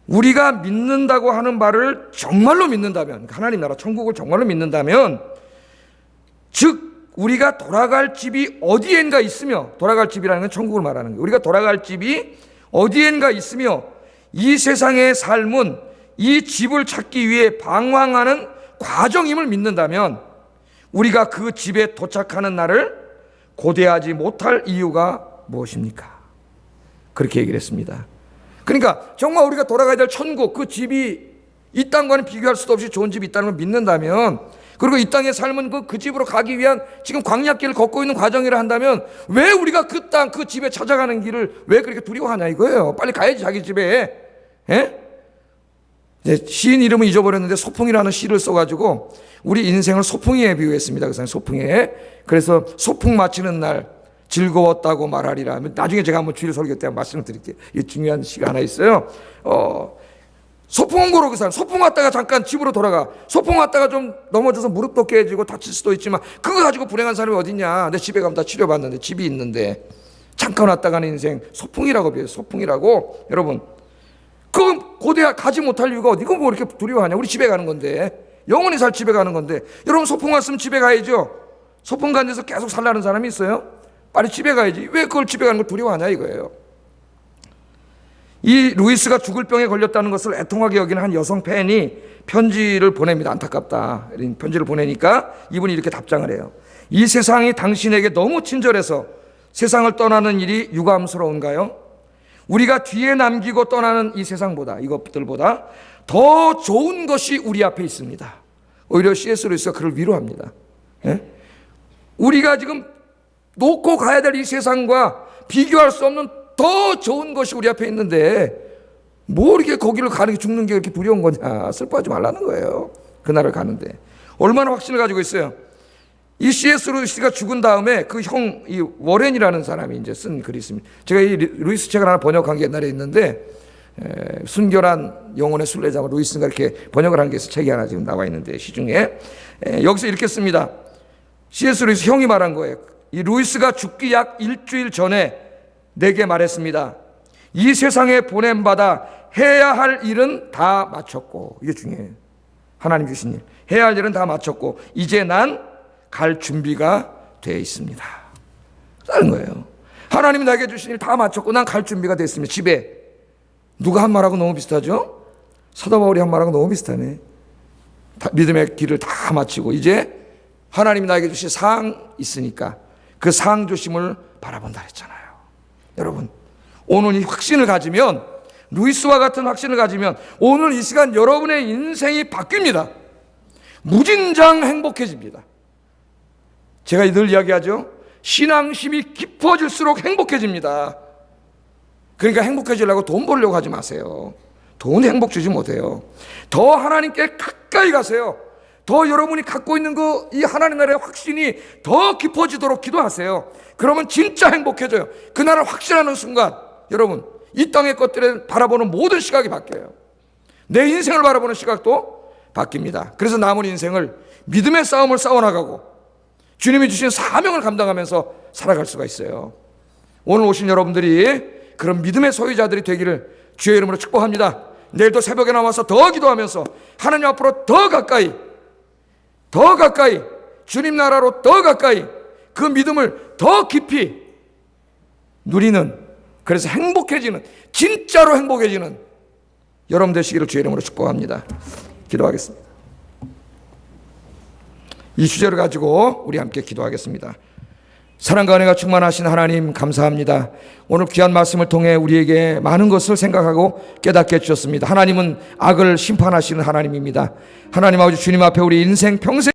우리가 믿는다고 하는 말을 정말로 믿는다면, 하나님 나라 천국을 정말로 믿는다면, 즉 우리가 돌아갈 집이 어디엔가 있으며, 돌아갈 집이라는 건 천국을 말하는 거예요. 우리가 돌아갈 집이 어디엔가 있으며 이 세상의 삶은 이 집을 찾기 위해 방황하는 과정임을 믿는다면 우리가 그 집에 도착하는 날을 고대하지 못할 이유가 무엇입니까? 그렇게 얘기를 했습니다. 그러니까 정말 우리가 돌아가야 될 천국, 그 집이 이 땅과는 비교할 수도 없이 좋은 집이 있다는 걸 믿는다면, 그리고 이 땅의 삶은 그 집으로 가기 위한 지금 광야길을 걷고 있는 과정이라 한다면 왜 우리가 그 땅, 그 집에 찾아가는 길을 왜 그렇게 두려워하냐 이거예요. 빨리 가야지 자기 집에. 시인 이름은 잊어버렸는데 소풍이라는 시를 써가지고 우리 인생을 소풍이에 비유했습니다. 그 사람 소풍에. 그래서 소풍 마치는 날 즐거웠다고 말하리라. 나중에 제가 한번 주일 설교 때 말씀을 드릴게요. 이 중요한 시가 하나 있어요. 소풍 온 거로 그 사람 소풍 왔다가 잠깐 집으로 돌아가. 소풍 왔다가 좀 넘어져서 무릎도 깨지고 다칠 수도 있지만 그거 가지고 불행한 사람이 어딨냐. 내 집에 가면 다 치료받는데 집이 있는데. 잠깐 왔다 가는 인생 소풍이라고 비해요. 소풍이라고. 여러분 그 고대 가지 못할 이유가 어디? 이거 뭐 이렇게 두려워하냐. 우리 집에 가는 건데, 영원히 살 집에 가는 건데. 여러분 소풍 왔으면 집에 가야죠. 소풍 간 데서 계속 살라는 사람이 있어요? 빨리 집에 가야지. 왜 그걸 집에 가는 걸 두려워하냐 이거예요. 이 루이스가 죽을 병에 걸렸다는 것을 애통하게 여기는 한 여성 팬이 편지를 보냅니다. 안타깝다. 편지를 보내니까 이분이 이렇게 답장을 해요. 이 세상이 당신에게 너무 친절해서 세상을 떠나는 일이 유감스러운가요? 우리가 뒤에 남기고 떠나는 이 세상보다, 이것들보다 더 좋은 것이 우리 앞에 있습니다. 오히려 C.S. 루이스가 그를 위로합니다. 우리가 지금 놓고 가야 될 이 세상과 비교할 수 없는 더 좋은 것이 우리 앞에 있는데 뭐 이렇게 거기를 가는 게 죽는 게 이렇게 두려운 거냐. 슬퍼하지 말라는 거예요. 그날을 가는데 얼마나 확신을 가지고 있어요. 이 C.S. 루이스가 죽은 다음에 그 형, 이 워렌이라는 사람이 이제 쓴 글이 있습니다. 제가 이 루이스 책을 하나 번역한 게 옛날에 있는데, 순결한 영혼의 순례자 루이스가 이렇게 번역을 한 게 있어요. 책이 하나 지금 나와 있는데, 시중에. 여기서 이렇게 씁니다. C.S. 루이스 형이 말한 거예요. 이 루이스가 죽기 약 일주일 전에 내게 말했습니다. 이 세상에 보냄받아 해야 할 일은 다 마쳤고, 이게 중요해요. 하나님 주신 일. 해야 할 일은 다 마쳤고, 이제 난 갈 준비가 되어 있습니다. 다른 거예요. 하나님이 나에게 주신 일 다 마쳤고 난 갈 준비가 됐습니다. 집에. 누가 한 말하고 너무 비슷하죠? 사도 바울이 한 말하고 너무 비슷하네. 믿음의 길을 다 마치고 이제 하나님이 나에게 주신 상 있으니까 그 상 조심을 바라본다 했잖아요. 여러분 오늘 이 확신을 가지면, 루이스와 같은 확신을 가지면 오늘 이 시간 여러분의 인생이 바뀝니다. 무진장 행복해집니다. 제가 늘 이야기하죠. 신앙심이 깊어질수록 행복해집니다. 그러니까 행복해지려고 돈 벌려고 하지 마세요. 돈 행복 주지 못해요. 더 하나님께 가까이 가세요. 더 여러분이 갖고 있는 이 하나님 나라의 확신이 더 깊어지도록 기도하세요. 그러면 진짜 행복해져요. 그 나라를 확신하는 순간 여러분 이 땅의 것들을 바라보는 모든 시각이 바뀌어요. 내 인생을 바라보는 시각도 바뀝니다. 그래서 남은 인생을 믿음의 싸움을 싸워나가고 주님이 주신 사명을 감당하면서 살아갈 수가 있어요. 오늘 오신 여러분들이 그런 믿음의 소유자들이 되기를 주의 이름으로 축복합니다. 내일도 새벽에 나와서 더 기도하면서 하나님 앞으로 더 가까이 주님 나라로 더 가까이 그 믿음을 더 깊이 누리는, 그래서 행복해지는, 진짜로 행복해지는 여러분 되시기를 주의 이름으로 축복합니다. 기도하겠습니다. 이 주제를 가지고 우리 함께 기도하겠습니다. 사랑과 은혜가 충만하신 하나님 감사합니다. 오늘 귀한 말씀을 통해 우리에게 많은 것을 생각하고 깨닫게 해주셨습니다. 하나님은 악을 심판하시는 하나님입니다. 하나님 아버지 주님 앞에 우리 인생 평생